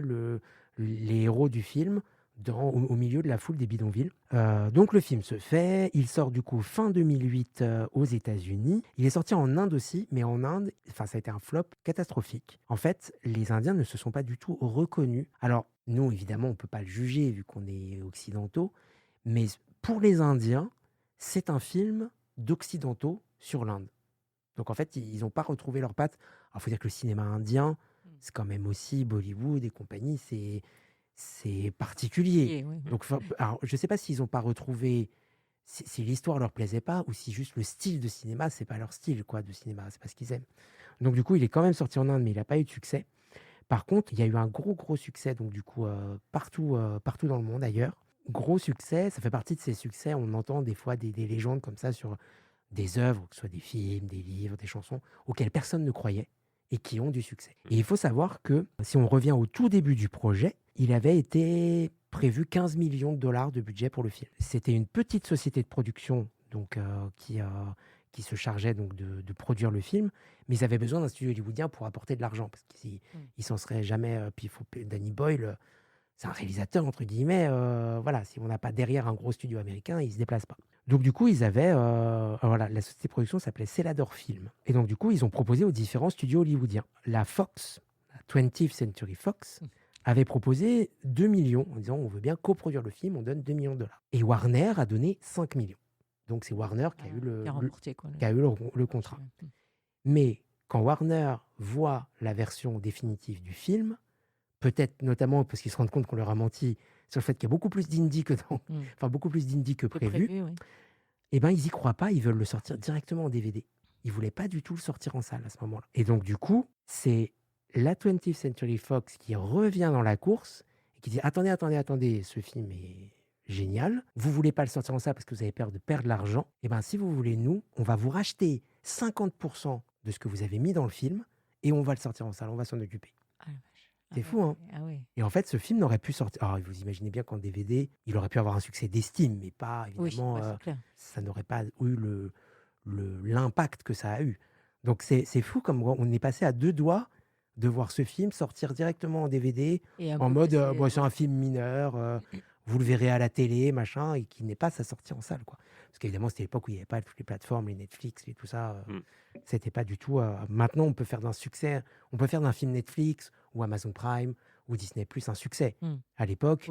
S2: les héros du film au milieu de la foule des bidonvilles. Donc le film se fait, il sort du coup fin 2008 aux États-Unis. Il est sorti en Inde aussi, mais en Inde, ça a été un flop catastrophique. En fait, les Indiens ne se sont pas du tout reconnus. Alors, nous, évidemment, on ne peut pas le juger vu qu'on est occidentaux, mais pour les Indiens, c'est un film d'occidentaux sur l'Inde. Donc en fait, ils n'ont pas retrouvé leurs pattes. Alors, il faut dire que le cinéma indien, c'est quand même aussi Bollywood et compagnie, c'est particulier.
S3: Oui.
S2: Donc, alors, je ne sais pas s'ils n'ont pas retrouvé, si l'histoire leur plaisait pas, ou si juste le style de cinéma, c'est pas leur style quoi, de cinéma, c'est pas ce qu'ils aiment. Donc du coup, il est quand même sorti en Inde, mais il n'a pas eu de succès. Par contre, il y a eu un gros succès, donc du coup, partout dans le monde ailleurs. Gros succès, ça fait partie de ces succès. On entend des fois des légendes comme ça sur des œuvres, que ce soit des films, des livres, des chansons, auxquelles personne ne croyait et qui ont du succès. Et il faut savoir que, si on revient au tout début du projet, il avait été prévu 15 millions de dollars de budget pour le film. C'était une petite société de production donc, qui se chargeait donc de produire le film, mais ils avaient besoin d'un studio hollywoodien pour apporter de l'argent, parce qu'ils s'en seraient jamais... Puis Danny Boyle, c'est un réalisateur, entre guillemets, voilà, si on n'a pas derrière un gros studio américain, il ne se déplace pas. Donc du coup, ils avaient... voilà, la société de production s'appelait Celador Film. Et donc du coup, ils ont proposé aux différents studios hollywoodiens. La Fox, la 20th Century Fox, avait proposé 2 millions, en disant on veut bien coproduire le film, on donne 2 millions de dollars. Et Warner a donné 5 millions. Donc c'est Warner qui a eu le contrat. Mais quand Warner voit la version définitive du film, peut-être notamment parce qu'ils se rendent compte qu'on leur a menti sur le fait qu'il y a beaucoup plus d'indie que beaucoup plus d'indie que prévu,
S3: oui.
S2: Et ben ils y croient pas, ils veulent le sortir directement en DVD. Ils voulaient pas du tout le sortir en salle à ce moment-là. Et donc du coup, c'est la 20th Century Fox qui revient dans la course et qui dit attendez, ce film est génial. Vous voulez pas le sortir en salle parce que vous avez peur de perdre l'argent. Et ben si vous voulez, nous, on va vous racheter 50% de ce que vous avez mis dans le film et on va le sortir en salle, on va s'en occuper. C'est fou, hein? Et en fait, ce film n'aurait pu sortir... Alors, vous imaginez bien qu'en DVD, il aurait pu avoir un succès d'estime, mais pas, évidemment, ça n'aurait pas eu l'impact que ça a eu. Donc, c'est fou comme on est passé à 2 doigts de voir ce film sortir directement en DVD, en mode, c'est un film mineur, vous le verrez à la télé, machin, et qui n'est pas sa sortie en salle, quoi. Parce qu'évidemment, c'était l'époque où il n'y avait pas toutes les plateformes, les Netflix et tout ça. C'était pas du tout... maintenant, on peut faire d'un succès, on peut faire d'un film Netflix ou Amazon Prime ou Disney+, un succès. À l'époque,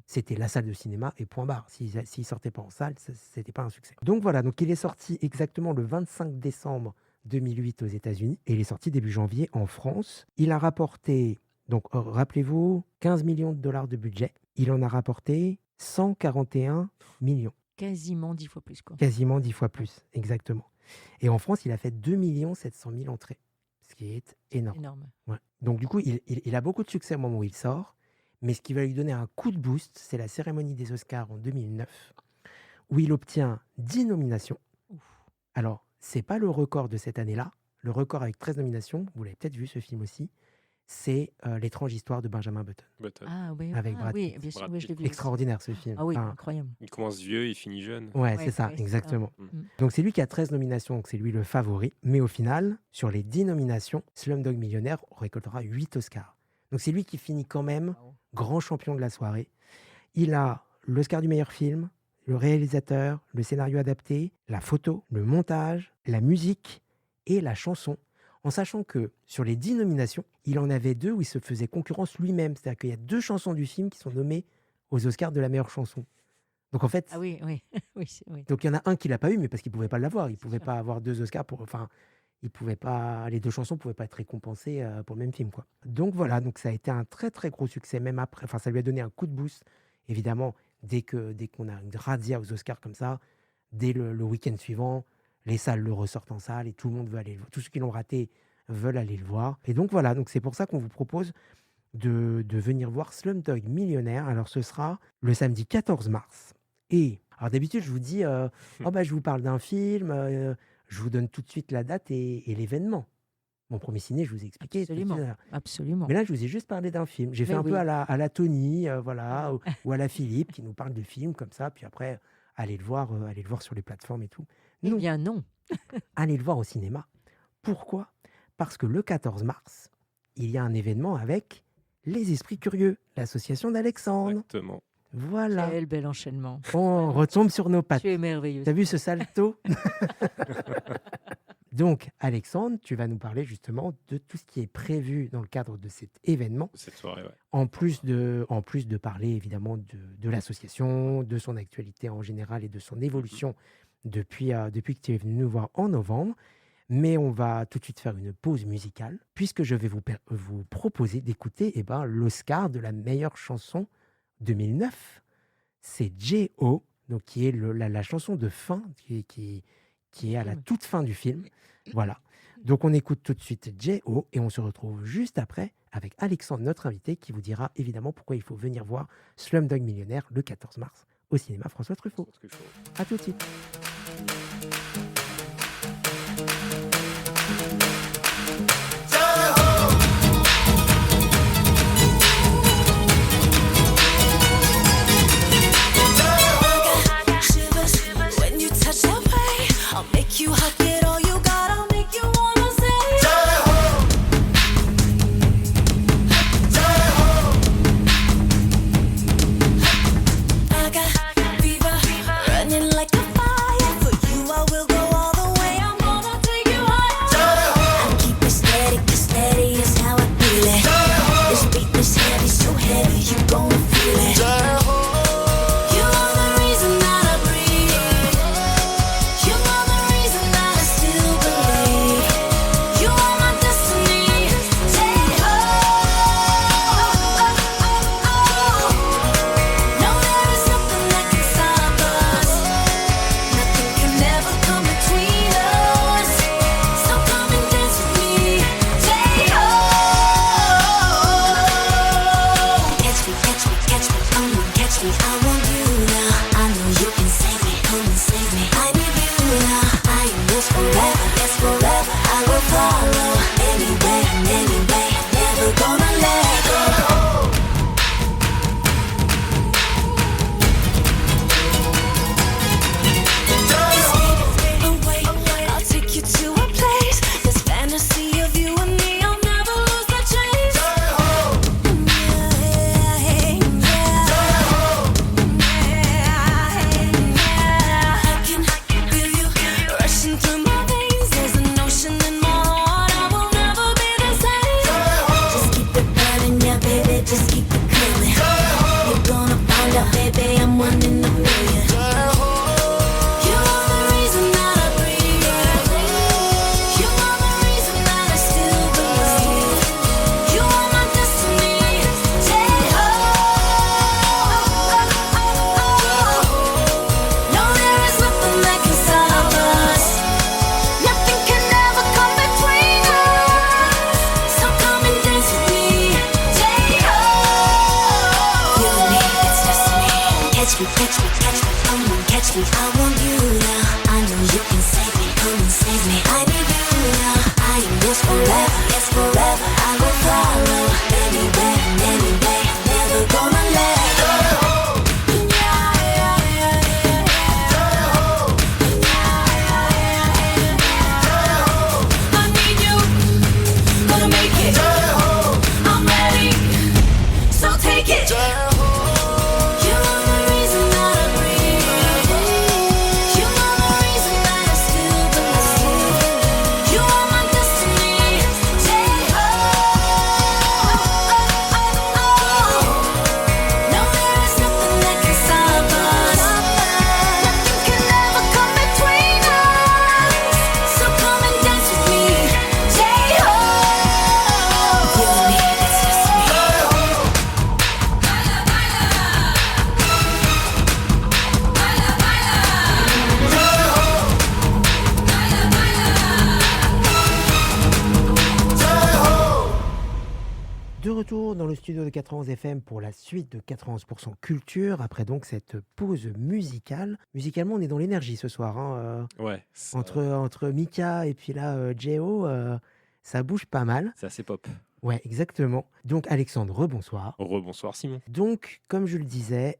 S2: c'était la salle de cinéma et point barre. S'il sortait pas en salle, c'était pas un succès. Donc voilà, donc il est sorti exactement le 25 décembre 2008 aux États-Unis et il est sorti début janvier en France. Il a rapporté, donc rappelez-vous, 15 millions de dollars de budget. Il en a rapporté 141 millions.
S3: Quasiment 10 fois plus, quoi.
S2: Quasiment 10 fois plus, exactement. Et en France, il a fait 2 700 000 entrées, ce qui est énorme. Ouais. Donc du coup, il a beaucoup de succès au moment où il sort, mais ce qui va lui donner un coup de boost, c'est la cérémonie des Oscars en 2009, où il obtient 10 nominations. Alors, c'est pas le record de cette année-là. Le record avec 13 nominations, vous l'avez peut-être vu ce film aussi, c'est L'étrange histoire de Benjamin Button.
S3: Ah oui,
S2: avec Brad Pitt.
S3: oui, bien sûr, oui, je l'ai vu.
S2: Extraordinaire ce film.
S3: Ah oui, incroyable.
S4: Il commence vieux, il finit jeune.
S2: Ouais, c'est ça, exactement. Donc c'est lui qui a 13 nominations, donc c'est lui le favori. Mais au final, sur les 10 nominations, Slumdog Millionnaire récoltera 8 Oscars. Donc c'est lui qui finit quand même grand champion de la soirée. Il a l'Oscar du meilleur film, le réalisateur, le scénario adapté, la photo, le montage, la musique et la chanson. En sachant que sur les 10 nominations, il en avait 2 où il se faisait concurrence lui-même. C'est-à-dire qu'il y a 2 chansons du film qui sont nommées aux Oscars de la meilleure chanson. Donc en fait...
S3: Ah oui.
S2: Donc il y en a un qui ne l'a pas eu, mais parce qu'il ne pouvait pas l'avoir. Il ne pouvait pas avoir 2 Oscars pour... Enfin, il pouvait pas... Les 2 chansons ne pouvaient pas être récompensées pour le même film, quoi. Donc voilà, donc ça a été un très très gros succès, même après. Enfin, ça lui a donné un coup de boost. Évidemment, dès qu'on a une razzia aux Oscars comme ça, dès le week-end suivant... Les salles le ressortent en salle et tout le monde veut aller le voir. Tous ceux qui l'ont raté veulent aller le voir. Et donc voilà, donc c'est pour ça qu'on vous propose de venir voir Slumdog Millionnaire. Alors ce sera le samedi 14 mars. Et alors d'habitude, je vous dis, je vous parle d'un film, je vous donne tout de suite la date et l'événement. Mon premier ciné, je vous ai expliqué.
S3: Absolument.
S2: Mais là, je vous ai juste parlé d'un film. J'ai fait un peu à la Tony, voilà, ou à la Philippe, qui nous parle de films comme ça. Puis après, allez le voir sur les plateformes et tout.
S3: Eh bien non.
S2: Allez le voir au cinéma. Pourquoi ? Parce que le 14 mars, il y a un événement avec les Esprits Curieux, l'association d'Alexandre.
S4: Exactement.
S2: Voilà.
S3: Quel bel enchaînement.
S2: On retombe sur nos pattes.
S3: Tu es merveilleuse.
S2: T'as vu ce salto? Donc, Alexandre, tu vas nous parler justement de tout ce qui est prévu dans le cadre de cet événement,
S4: Cette soirée, ouais.
S2: en plus de parler évidemment de l'association, de son actualité en général et de son évolution depuis que tu es venu nous voir en novembre. Mais on va tout de suite faire une pause musicale, puisque je vais vous proposer d'écouter l'Oscar de la meilleure chanson 2009. C'est J.O., donc qui est la chanson de fin, qui est à la toute fin du film. Voilà. Donc on écoute tout de suite J.O. et on se retrouve juste après avec Alexandre, notre invité, qui vous dira évidemment pourquoi il faut venir voir Slumdog Millionnaire le 14 mars au cinéma François Truffaut. À tout de suite.
S6: I'll make you hot, get all you got, I'll make you wanna say J-Ho! J-Ho! I got fever, running like a fire. For you I will go all the way, I'm gonna take you higher. J-Ho! I keep it steady is how I feel it. J-Ho! This beat is heavy, so heavy, you gon' feel it. J-Ho!
S2: De retour dans le studio de 91 FM pour la suite de 91% Culture, après donc cette pause musicale. Musicalement, on est dans l'énergie ce soir. Hein,
S4: Ouais.
S2: entre Mika et puis là, J.O., ça bouge pas mal.
S4: C'est assez pop.
S2: Ouais, exactement. Donc, Alexandre, rebonsoir.
S4: Rebonsoir Simon.
S2: Donc, comme je le disais,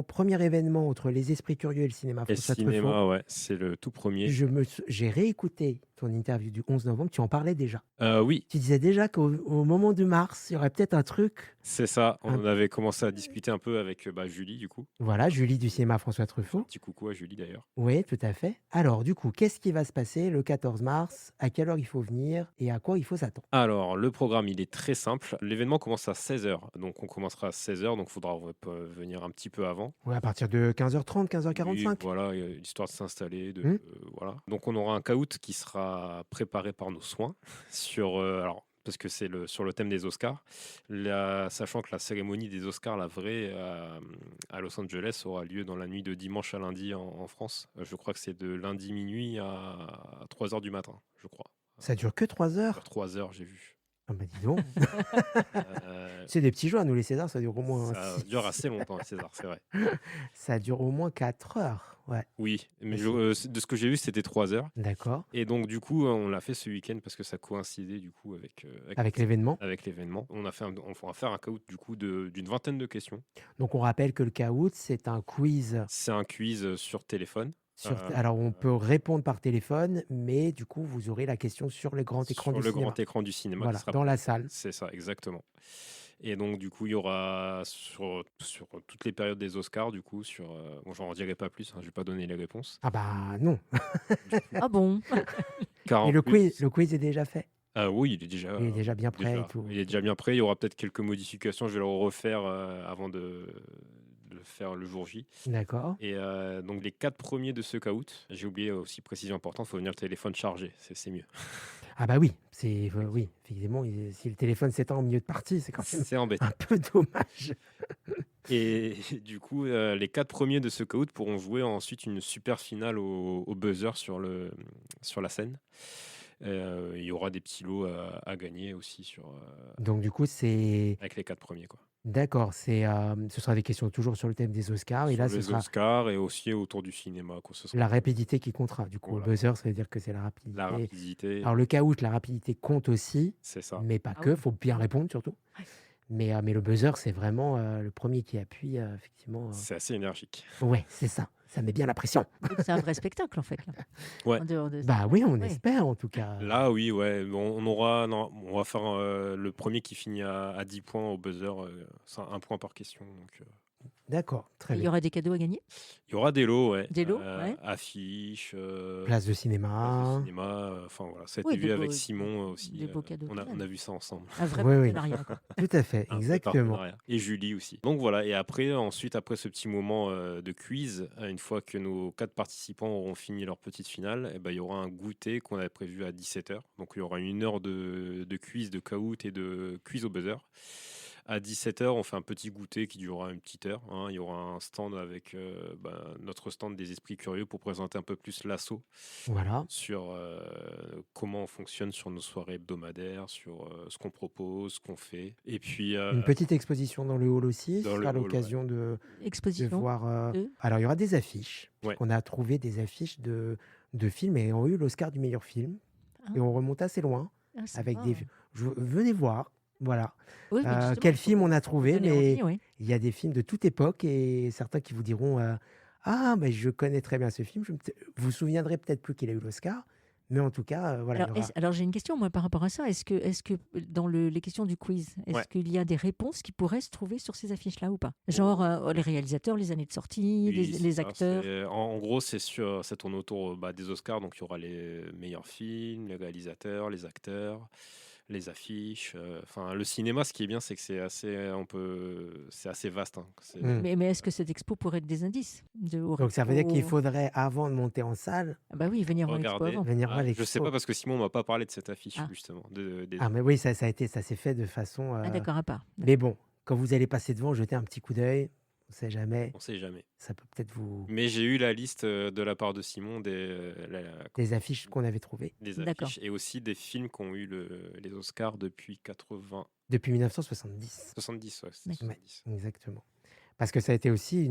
S2: premier événement entre les Esprits Curieux et le cinéma
S4: Et le
S2: François Truffaut.
S4: cinéma, ouais, c'est le tout premier.
S2: J'ai réécouté ton interview du 11 novembre, tu en parlais déjà.
S4: Oui,
S2: Tu disais déjà qu'au moment de mars, il y aurait peut-être un truc.
S4: c'est ça.
S2: Un-
S4: On avait commencé à discuter un peu avec Julie, du coup.
S2: Voilà, Julie du cinéma François
S4: Un
S2: Truffaut.
S4: petit coucou à Julie, d'ailleurs.
S2: Oui, tout à fait. Alors, du coup, qu'est-ce qui va se passer le 14 mars? À quelle heure il faut venir et à quoi il faut s'attendre?
S4: Alors, le programme, il est très simple. L'événement commence à 16h. Donc, on commencera à 16h. Donc, il faudra venir un petit peu avant.
S2: Ouais, à partir de 15h30,
S4: Oui,
S2: 15h45.
S4: voilà, histoire de s'installer.
S2: Hmm.
S4: Voilà. Donc, on aura un caout qui sera préparé par nos soins sur. Alors, parce que c'est sur le thème des Oscars. Sachant que la cérémonie des Oscars, la vraie, à Los Angeles, aura lieu dans la nuit de dimanche à lundi en France. Je crois que c'est de lundi minuit à 3h du matin, je crois.
S2: Ça dure que 3 heures.
S4: 3h, j'ai vu.
S2: Ah bah dis donc.
S4: Euh,
S2: C'est des petits jours, nous les Césars, ça dure au moins
S4: Ça dure assez longtemps, César, c'est vrai.
S2: ça dure au moins 4 heures. Ouais,
S4: Oui, mais
S2: Merci.
S4: de ce que j'ai vu, c'était 3h.
S2: d'accord.
S4: Et donc, du coup, on l'a fait ce week-end parce que ça coïncidait du coup
S2: Avec l'événement.
S4: avec l'événement. On va faire un caout du coup d'une vingtaine de questions.
S2: Donc on rappelle que le caout, c'est un quiz.
S4: C'est un quiz sur téléphone.
S2: Alors on peut répondre par téléphone, mais du coup vous aurez la question sur le grand écran
S4: Sur
S2: du
S4: le
S2: cinéma.
S4: grand écran du cinéma.
S2: Voilà,
S4: qui sera
S2: dans la
S4: présent.
S2: salle.
S4: C'est ça, exactement. Et donc, du coup, il y aura sur toutes les périodes des Oscars, du coup, bon, j'en dirai pas plus, je vais pas donner les réponses.
S2: Ah bah non.
S3: Ah bon?
S4: Car
S2: Et
S4: en
S2: le
S4: plus,
S2: quiz est déjà fait.
S4: oui, il est déjà.
S2: Il est déjà bien prêt et
S4: Déjà,
S2: tout.
S4: il est déjà bien prêt. Il y aura peut-être quelques modifications. Je vais le refaire avant de le faire le jour J.
S2: D'accord.
S4: Et donc, les 4 premiers de ce caout, j'ai oublié aussi, précision importante, il faut venir le téléphone chargé. C'est mieux.
S2: Ah bah oui, oui, effectivement, si le téléphone s'éteint au milieu de partie, c'est quand même
S4: C'est embêtant.
S2: un peu dommage.
S4: Et du coup, les 4 premiers de ce caout pourront jouer ensuite une super finale au buzzer sur la scène. Il y aura des petits lots à gagner aussi
S2: Donc du coup, c'est
S4: avec les 4 premiers, quoi.
S2: d'accord, ce sera des questions toujours sur le thème des Oscars et
S4: Sur
S2: là ce
S4: les
S2: sera
S4: Oscars et aussi autour du cinéma, quoi. Ce sera
S2: la rapidité qui comptera. Du coup,
S4: Voilà.
S2: le buzzer, ça veut dire que c'est la rapidité.
S4: la rapidité,
S2: Alors le caout, la rapidité compte aussi,
S4: c'est ça.
S2: mais pas
S3: Ah
S2: que,
S3: oui.
S2: faut bien répondre surtout.
S3: Ouais.
S2: Mais le buzzer, c'est vraiment le premier qui appuie, effectivement.
S4: C'est assez énergique.
S2: Ouais, c'est ça. Ça met bien la pression.
S3: Donc, c'est un vrai spectacle en fait. Là.
S4: Ouais.
S3: En dehors de
S2: Bah oui, on
S3: Ouais.
S2: espère en tout cas.
S4: Là, oui, ouais. Bon, on va faire le premier qui finit à 10 points au buzzer. C'est 1 point par question. Donc,
S2: D'accord, très
S3: Il y
S2: bien.
S3: aura des cadeaux à gagner?
S4: il y aura des lots, ouais.
S3: Des lots, ouais.
S4: Affiches,
S2: Place de
S4: places de
S2: cinéma.
S4: cinéma. Enfin, voilà. Ça a
S3: Oui,
S4: été
S3: des
S4: vu avec
S3: beaux-
S4: Simon aussi.
S3: des beaux cadeaux
S4: On a
S3: quand même.
S4: vu ça ensemble.
S3: Un vrai
S2: Oui, oui.
S3: partenariat. Quoi.
S2: Tout à fait,
S4: Un vrai
S2: exactement.
S4: partenariat. Et Julie aussi. Donc voilà, et après ce petit moment de quiz, une fois que nos 4 participants auront fini leur petite finale, il y aura un goûter qu'on avait prévu à 17h. Donc il y aura 1 heure de quiz, de caout et de quiz au buzzer. À 17h, on fait un petit goûter qui durera une petite heure. Il y aura un stand avec notre stand des esprits curieux pour présenter un peu plus l'assaut
S2: Voilà.
S4: sur comment on fonctionne sur nos soirées hebdomadaires, sur ce qu'on propose, ce qu'on fait. Et puis,
S2: Une petite exposition dans le hall aussi, ce
S4: dans le
S2: sera
S4: hall,
S2: l'occasion de
S3: Exposition.
S2: voir.
S3: de-
S2: Alors, il y aura des affiches.
S4: Ouais.
S2: On a trouvé des affiches de films et ont eu l'Oscar du meilleur film.
S3: Ah.
S2: Et on remonte assez loin
S3: Ah, sympa.
S2: avec des. Venez voir. Voilà.
S3: Oui, mais justement,
S2: Quel
S3: faut-
S2: film on a
S3: faut
S2: trouvé,
S3: donner
S2: mais
S3: envie, oui.
S2: il y a des films de toute époque et certains qui vous diront ah, mais je connais très bien ce film. Vous vous souviendrez peut-être plus qu'il a eu l'Oscar, mais en tout cas, voilà.
S3: Alors,
S2: il y aura-
S3: alors, j'ai une question moi par rapport à ça. Est-ce que dans les questions du quiz, est-ce
S4: Ouais.
S3: qu'il y a des réponses qui pourraient se trouver sur ces affiches-là ou pas? Genre les réalisateurs, les années de sortie,
S4: oui,
S3: les
S4: c'est ça,
S3: acteurs.
S4: en gros, ça tourne autour des Oscars. Donc il y aura les meilleurs films, les réalisateurs, les acteurs, les affiches. Enfin, le cinéma, ce qui est bien, c'est que c'est assez vaste. C'est-
S2: Mm.
S3: Mais est-ce que cette expo pourrait être des indices
S2: Donc ça veut dire qu'il
S3: faut
S2: faudrait, avant de monter en salle,
S3: Ah bah oui, venir voir l'expo
S4: Regardez.
S3: avant.
S2: venir voir
S4: Je sais
S2: l'expo.
S4: pas parce que Simon m'a pas parlé de cette affiche
S3: Ah.
S4: justement.
S2: Ah, mais oui, ça s'est fait de façon.
S3: Ah d'accord, à part.
S2: Mais bon, quand vous allez passer devant, jetez un petit coup d'œil. On sait jamais.
S4: On sait jamais.
S2: Ça peut peut-être vous.
S4: Mais j'ai eu la liste de la part de Simon
S2: Des affiches qu'on avait trouvées
S4: des
S3: D'accord.
S4: affiches et aussi des films qui ont eu les Oscars depuis 70,
S2: depuis 1970.
S4: ouais, c'était
S3: D'accord.
S4: 70.
S2: Exactement. Parce que ça a été aussi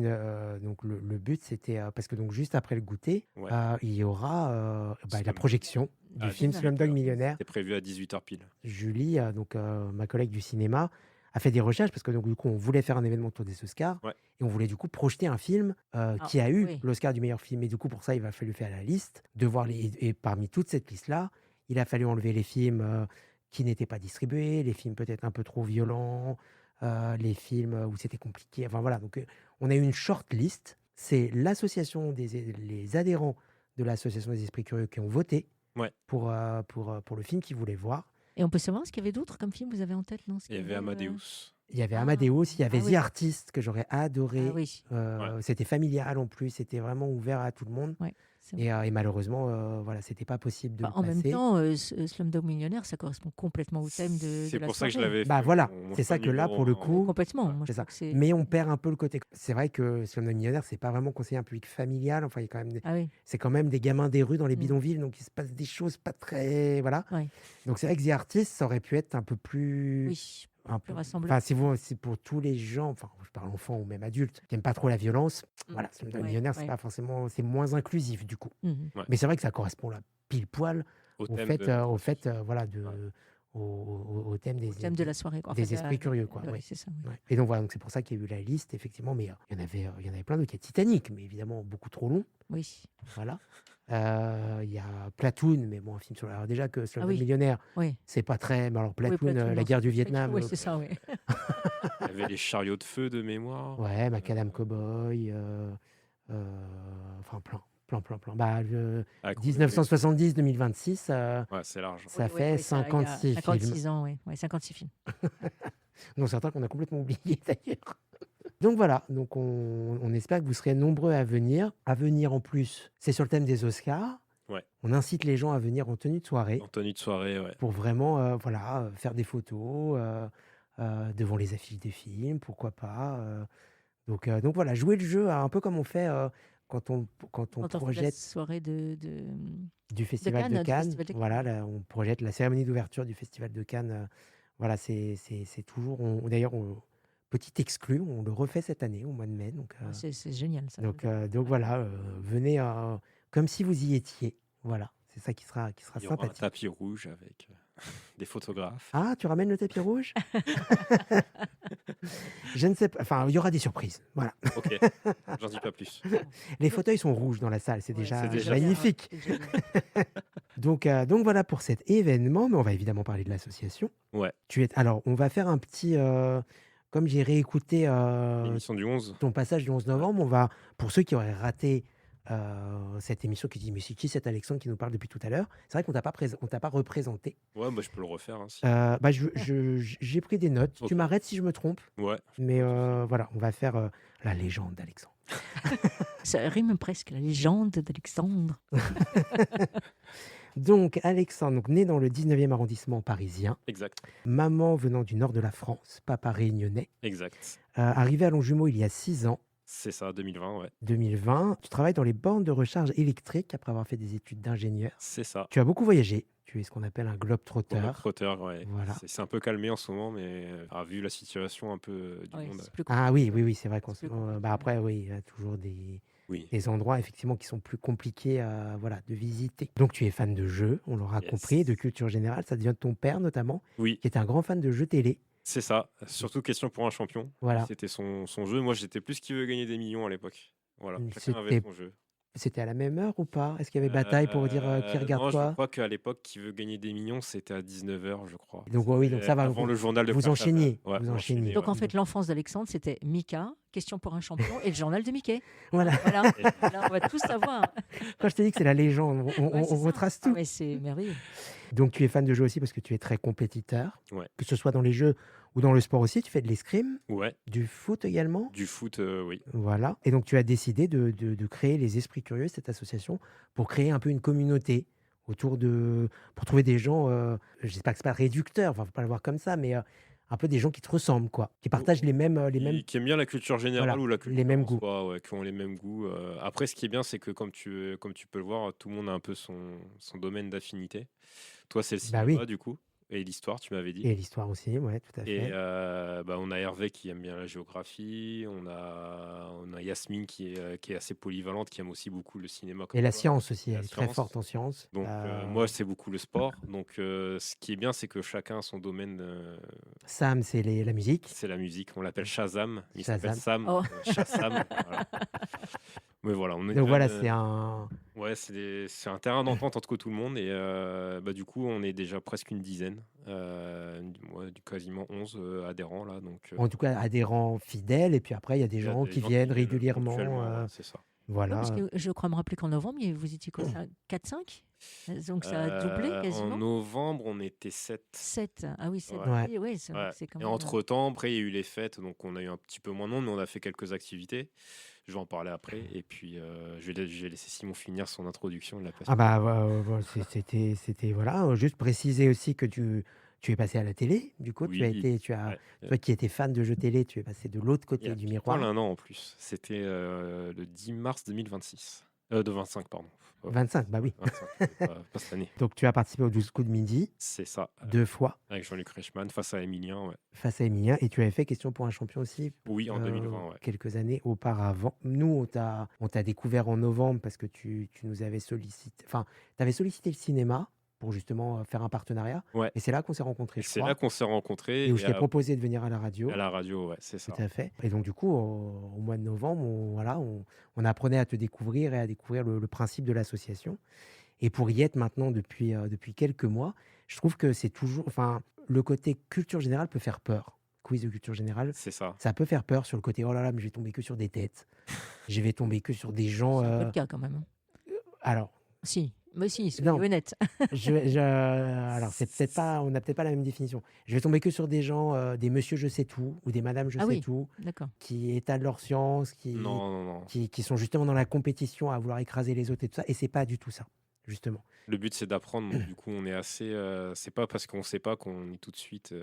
S2: donc le but, c'était parce que donc juste après le goûter,
S4: Ouais.
S2: il y aura la
S4: Slumdog.
S2: projection du
S4: Ah,
S2: film
S3: génial.
S2: Slumdog Millionnaire.
S4: C'était prévu à 18h pile.
S2: Julie, donc ma collègue du cinéma, a fait des recherches parce que donc du coup on voulait faire un événement autour des Oscars
S4: Ouais.
S2: Et on voulait du coup projeter un film qui a eu l'Oscar du meilleur film. Et du coup, pour ça, il va fallu faire la liste, de voir et parmi toute cette liste-là, il a fallu enlever les films qui n'étaient pas distribués, les films peut-être un peu trop violents, les films où c'était compliqué. Enfin voilà, donc on a eu une short list. C'est l'association les adhérents de l'association des esprits curieux qui ont voté pour le film qu'ils voulaient voir.
S3: Et on peut savoir ce qu'il y avait d'autres comme film vous avez en tête, non?
S4: Il y avait Amadeus.
S2: Il y avait Amadeus, il y avait The Artist que j'aurais adoré.
S3: Ah oui.
S2: C'était familial en plus, c'était vraiment ouvert à tout le monde.
S3: Ouais, c'est
S2: Et malheureusement, voilà, c'était pas possible de le
S3: en même
S2: passer.
S3: temps, Slumdog Millionnaire, ça correspond complètement au thème de
S4: C'est
S3: la
S4: pour ça que je
S3: soirée.
S4: l'avais fait.
S2: Bah voilà,
S4: mon
S2: c'est ça que là,
S4: numéro
S2: pour le
S4: un.
S2: coup,
S3: Complètement. Moi, je
S2: c'est ça.
S3: trouve que c'est...
S2: Mais on perd un peu le côté. C'est vrai que Slumdog Millionnaire, c'est pas vraiment conseillé à un public familial. Enfin, il y a quand même
S3: Ah oui.
S2: c'est quand même des gamins des rues dans les
S3: Mm.
S2: bidonvilles, donc il se passe des choses pas très. Voilà.
S3: Ouais.
S2: Donc c'est vrai que The Artist, ça aurait pu être un peu plus.
S3: Oui,
S2: Un
S3: plus
S2: peu...
S3: rassemblant.
S2: Enfin, c'est pour tous les gens, enfin, je parle enfants ou même adultes, qui n'aiment pas trop la violence. Voilà, Slumdog
S3: Ouais,
S2: Millionnaire, c'est
S3: ouais.
S2: pas forcément. C'est moins inclusif du coup.
S3: Mhm.
S4: Ouais.
S2: Mais c'est vrai que ça correspond là, pile poil
S4: Au
S2: au
S4: thème
S2: fait,
S4: de-
S2: voilà, au thème des,
S3: Au thème de la soirée. Quoi. En
S2: des
S3: fait,
S2: esprits curieux, quoi.
S3: ouais,
S2: Ouais.
S3: c'est ça. Ouais.
S2: Ouais. Et donc voilà, donc c'est pour ça qu'il y a eu la liste, effectivement, mais il y en avait plein d'autres. Il y a Titanic, mais évidemment beaucoup trop long.
S3: Oui.
S2: Voilà. Il y a Platoon, mais bon, un film sur. Alors déjà que Slumdog
S3: oui.
S2: Millionnaire,
S3: Oui.
S2: c'est pas très. Mais alors Platoon,
S3: Platoon,
S2: la
S3: non,
S2: guerre du
S3: c'est-
S2: Vietnam.
S3: Oui, c'est ça, oui.
S4: Il y avait les chariots de feu de mémoire.
S2: Ouais, Macadam Cowboy, enfin plein. Bah,
S4: Avec
S2: 1970-2026,
S4: Ouais, c'est large.
S2: ça
S3: Oui,
S2: fait
S3: oui, ça, il y a
S2: 56 films.
S3: 56 ans, oui. Ouais, 56 films.
S2: dont certains qu'on a complètement oubliés d'ailleurs. Donc voilà, donc on espère que vous serez nombreux à venir. À venir en plus, c'est sur le thème des Oscars.
S4: Ouais.
S2: On incite les gens à venir en tenue de soirée
S4: En tenue de soirée, ouais.
S2: pour vraiment faire des photos devant les affiches des films, pourquoi pas. Donc voilà, jouer le jeu un peu comme on fait quand on
S3: Quand on fait la
S2: projette
S3: soirée
S2: du Festival de
S3: Cannes, du
S2: Cannes.
S3: Festival de Cannes.
S2: Voilà, là, on projette la cérémonie d'ouverture du Festival de Cannes. Voilà, c'est toujours. D'ailleurs, petit exclu, on le refait cette année au mois de mai. Donc,
S3: c'est génial, ça.
S2: donc voilà, venez comme si vous y étiez. Voilà, c'est ça qui sera
S4: Il y aura un
S2: sympathique.
S4: tapis rouge avec des photographes.
S2: Ah, tu ramènes le tapis rouge? Je ne sais pas. Enfin, il y aura des surprises. Voilà.
S4: Ok, j'en dis pas plus.
S2: Les fauteuils sont rouges dans la salle, c'est
S3: Ouais,
S2: déjà
S4: c'est déjà
S2: magnifique.
S3: bien, ouais, c'est génial.
S2: Donc voilà pour cet événement, mais on va évidemment parler de l'association.
S4: Ouais,
S2: Alors, on va faire un petit. Comme j'ai réécouté
S4: l'émission du 11.
S2: ton passage du 11 novembre, pour ceux qui auraient raté cette émission, qui dit mais c'est qui cet Alexandre qui nous parle depuis tout à l'heure? C'est vrai qu'on t'a pas représenté.
S4: Ouais, bah, je peux le refaire. Hein, si.
S2: J'ai pris des notes.
S4: Ok.
S2: Tu m'arrêtes si je me trompe.
S4: Ouais.
S2: Mais voilà, on va faire la légende d'Alexandre.
S3: Ça rime presque, la légende d'Alexandre.
S2: Donc, Alexandre, né dans le 19e arrondissement parisien,
S4: Exact.
S2: maman venant du nord de la France, papa réunionnais,
S4: Exact.
S2: arrivé à Longjumeau il y a 6 ans,
S4: C'est ça, 2020, ouais.
S2: 2020. Tu travailles dans les bornes de recharge électrique après avoir fait des études d'ingénieur.
S4: C'est ça.
S2: Tu as beaucoup voyagé. Tu es ce qu'on appelle un globe-trotter.
S4: Trotter, ouais.
S2: Voilà.
S4: C'est un peu calmé en ce moment, mais vu la situation un peu du
S3: Ouais,
S4: monde.
S3: c'est plus
S2: Ah oui, c'est vrai qu'on
S3: C'est plus compliqué,
S2: après, oui, il y a toujours
S4: Oui.
S2: des endroits effectivement qui sont plus compliqués de visiter. Donc tu es fan de jeux, on l'aura
S4: Yes.
S2: compris, de culture générale. Ça devient de ton père notamment,
S4: Oui,
S2: qui est un grand fan de jeux télé.
S4: c'est ça. Surtout question pour un champion.
S2: Voilà.
S4: C'était son jeu. Moi, j'étais plus qui veut gagner des millions à l'époque. Voilà. Chacun avait
S2: C'était
S4: son jeu.
S2: C'était à la même heure ou pas? Est-ce qu'il y avait bataille pour dire qui regarde
S4: non,
S2: quoi?
S4: je crois qu'à l'époque, qui veut gagner des millions, c'était à 19h, je crois.
S2: Donc oui, donc ça va.
S4: Avant le journal de
S2: vous
S4: presse.
S2: enchaîniez,
S4: Ouais,
S2: vous
S4: on
S2: enchaîniez.
S4: enchaînait,
S3: Donc
S4: ouais.
S3: en fait, l'enfance d'Alexandre, c'était Mika, question pour un champion, et le journal de Mickey.
S2: Voilà.
S3: Voilà, là, on va tout savoir.
S2: Quand je te dis que c'est la légende, on
S3: Ouais, c'est ça.
S2: retrace
S3: Ah,
S2: tout.
S3: mais c'est merveilleux.
S2: Donc tu es fan de jeux aussi parce que tu es très compétiteur.
S4: Ouais.
S2: Que ce soit dans les jeux ou dans le sport aussi, tu fais de l'escrime,
S4: Ouais,
S2: du foot également.
S4: du foot, oui.
S2: Voilà. Et donc tu as décidé de créer les Esprits Curieux, cette association, pour créer un peu une communauté pour trouver des gens, je sais pas que c'est pas réducteur, enfin faut pas le voir comme ça, mais un peu des gens qui te ressemblent, quoi, qui partagent les mêmes.
S4: Qui aiment bien la culture générale
S2: Voilà,
S4: ou la culture
S2: les mêmes
S4: en
S2: goûts.
S4: soi, ouais, qui ont les mêmes goûts. Après, ce qui est bien, c'est que comme tu peux le voir, tout le monde a un peu son domaine d'affinité. Toi, c'est le
S2: Bah
S4: cinéma,
S2: oui.
S4: du coup. et l'histoire, tu m'avais dit.
S2: Et l'histoire aussi, ouais, tout à
S4: Et
S2: fait.
S4: on a Hervé qui aime bien la géographie, on a Yasmine qui est assez polyvalente, qui aime aussi beaucoup le cinéma
S2: Et
S4: comme
S2: la
S4: toi,
S2: science aussi,
S4: et
S2: elle
S4: la
S2: est très
S4: science.
S2: forte en sciences.
S4: Donc moi, c'est beaucoup le sport. Donc ce qui est bien, c'est que chacun a son domaine.
S2: Sam, c'est la musique.
S4: C'est la musique. On l'appelle Shazam. Il s'appelle
S2: Shazam.
S4: Sam.
S3: Oh.
S4: Shazam. Voilà. Mais voilà, on est
S2: Donc voilà,
S4: jeune,
S2: c'est un...
S4: ouais, c'est un terrain d'entente entre tout le monde. Et du coup, on est déjà presque une dizaine. Quasiment 11 adhérents là. Donc,
S2: En tout cas, adhérents fidèles. Et puis après, il y a des
S4: il y a
S2: gens
S4: des
S2: qui
S4: gens
S2: viennent
S4: ponctuellement,
S2: régulièrement.
S4: ouais, c'est ça.
S3: Ouais,
S2: Voilà.
S3: parce que je crois me rappeler qu'en novembre, vous étiez quoi, 4-5? Donc ça a doublé
S4: En
S3: quasiment.
S4: novembre, on était 7.
S3: 7. Ah oui, 7.
S2: Ouais.
S3: Oui, c'est
S4: Ouais.
S3: c'est quand
S4: Et
S3: même.
S4: entre-temps, après, il y a eu les fêtes, donc on a eu un petit peu moins de monde, mais on a fait quelques activités. Je vais en parler après. Et puis, je vais laisser Simon finir son introduction. Il a passé.
S2: Ah bah, c'était voilà. Juste préciser aussi que tu es passé à la télé. Du coup,
S4: Oui, ouais.
S2: toi qui étais fan de jeux télé, tu es passé de l'autre
S4: Il y
S2: côté
S4: a
S2: du
S4: pile poil
S2: miroir.
S4: un an en plus. C'était le 10 mars 2026. De 25, pardon.
S2: 25, bah oui.
S4: 25, pas cette année.
S2: Donc tu as participé au 12 coups de midi
S4: C'est ça.
S2: 2 fois
S4: Avec Jean-Luc Reichmann face à Emilien. Ouais.
S2: face à Emilien et tu avais fait Question pour un champion aussi
S4: Oui, en 2020. Ouais.
S2: quelques années auparavant. Nous, on t'a découvert en novembre parce que tu nous avais sollicité, enfin, tu avais sollicité le cinéma pour justement faire un partenariat.
S4: Ouais.
S2: Et c'est là qu'on s'est rencontrés,
S4: Et
S2: je
S4: c'est
S2: crois.
S4: là qu'on s'est rencontrés.
S2: Et où je t'ai proposé de venir à la radio.
S4: À la radio, ouais, c'est ça.
S2: Tout à fait. Et donc, du coup, au mois de novembre, on apprenait à te découvrir et à découvrir le principe de l'association. Et pour y être maintenant depuis quelques mois, je trouve que c'est toujours... Enfin, le côté culture générale peut faire peur. Quiz de culture générale,
S4: C'est ça.
S2: ça peut faire peur sur le côté, oh là là, mais je vais tomber que sur des têtes. Je vais tomber que sur des gens...
S3: C'est un peu le cas quand même.
S2: Alors,
S3: Si, mais si,
S2: Non.
S3: soyez honnête.
S2: alors, c'est peut-être pas, on n'a peut-être pas la même définition. Je vais tomber que sur des gens, des monsieur je sais tout, ou des madame je
S3: Ah
S2: sais
S3: oui.
S2: tout,
S3: D'accord.
S2: qui étalent leur science,
S4: Non.
S2: qui sont justement dans la compétition à vouloir écraser les autres et tout ça. Et c'est pas du tout ça, justement.
S4: Le but, c'est d'apprendre. Donc, du coup, on est assez. C'est pas parce qu'on sait pas qu'on est tout de suite,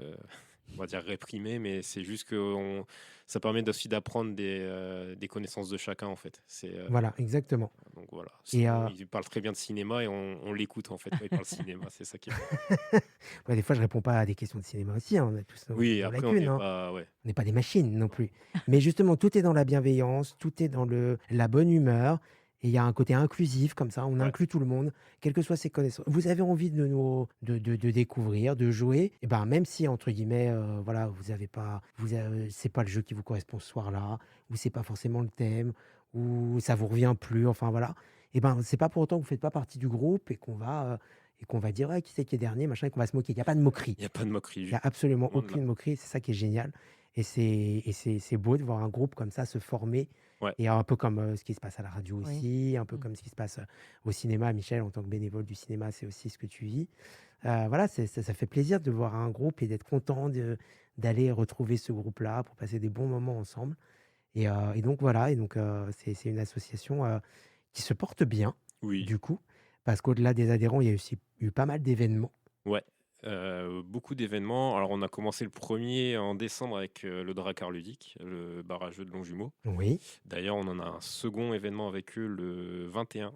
S4: on va dire, réprimé, mais c'est juste que ça permet aussi d'apprendre des connaissances de chacun, en fait.
S2: Voilà, exactement.
S4: Donc voilà.
S2: Et,
S4: Il parle très bien de cinéma et on l'écoute, en fait, quand il parle cinéma. C'est ça qui est.
S2: Ouais, des fois, je réponds pas à des questions de cinéma aussi. Hein, on a tous nos
S4: Oui, après, on
S2: lacunes.
S4: n'est
S2: Hein.
S4: pas. Ouais.
S2: On n'est pas des machines non plus. Mais justement, tout est dans la bienveillance, tout est dans la bonne humeur. Et il y a un côté inclusif comme ça, on
S4: Ouais.
S2: inclut tout le monde, quelles que soient ses connaissances. Vous avez envie de découvrir, de jouer, et ben même si entre guillemets, voilà, c'est pas le jeu qui vous correspond ce soir-là, ou c'est pas forcément le thème, ou ça vous revient plus, enfin voilà. Et ben c'est pas pour autant que vous faites pas partie du groupe et qu'on va dire ah, qui c'est qui est dernier, machin, et qu'on va se moquer. Il n'y a pas de moquerie.
S4: Il n'y a pas de moquerie.
S2: Il n'y a absolument
S4: loin de là.
S2: aucune moquerie, c'est ça qui est génial. Et c'est beau de voir un groupe comme ça se former.
S4: Ouais.
S2: Et un peu comme ce qui se passe à la radio
S3: Oui.
S2: aussi, un peu comme ce qui se passe au cinéma. Michel, en tant que bénévole du cinéma, c'est aussi ce que tu vis. Voilà, ça fait plaisir de voir un groupe et d'être content d'aller retrouver ce groupe-là pour passer des bons moments ensemble. Et donc voilà, c'est une association qui se porte bien,
S4: Oui.
S2: du coup, parce qu'au-delà des adhérents, il y a aussi eu pas mal d'événements.
S4: Ouais. Beaucoup d'événements. Alors, on a commencé le premier en décembre avec le Drakkar ludique, le barrageux de Longjumeau.
S2: Oui,
S4: D'ailleurs, on en a un second événement avec eux le 21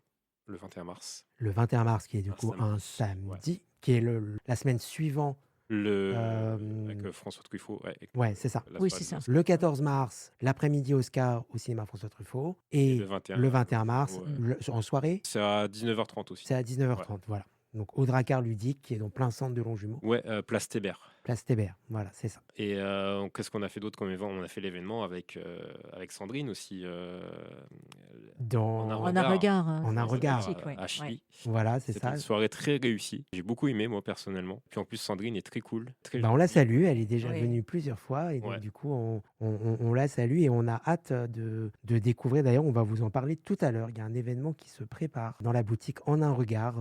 S4: mars.
S2: le 21 mars, qui est du
S4: Un
S2: coup
S4: samedi,
S2: un samedi, qui est la semaine suivante.
S4: Avec François Truffaut.
S2: Ouais, c'est ça.
S4: La
S3: Oui,
S4: soirée
S3: c'est
S4: de
S3: ça.
S2: Le 14 mars, l'après-midi Oscar au cinéma François Truffaut. Et
S4: le
S2: 21 mars,
S4: ouais.
S2: en soirée,
S4: C'est à 19h30 aussi.
S2: c'est à 19h30. Voilà. Donc au Drakkar ludique, qui est dans plein centre de Longjumeau.
S4: Ouais, Place Thébert.
S2: Place Thébert, voilà, c'est ça.
S4: Et qu'est-ce qu'on a fait d'autre comme événement? On a fait l'événement avec Sandrine aussi.
S2: Dans...
S3: En un regard.
S2: En un regard.
S3: sympathique, ouais.
S4: À Chili.
S2: Voilà, c'est
S4: C'était
S2: ça.
S4: une soirée très réussie. J'ai beaucoup aimé, moi, personnellement. Puis en plus, Sandrine est très cool. Très
S2: Bah, on la
S4: gentille.
S2: salue, elle est déjà
S3: Oui.
S2: venue plusieurs fois et donc
S4: Ouais.
S2: du coup on la salue et on a hâte de découvrir. D'ailleurs, on va vous en parler tout à l'heure. Il y a un événement qui se prépare dans la boutique En un regard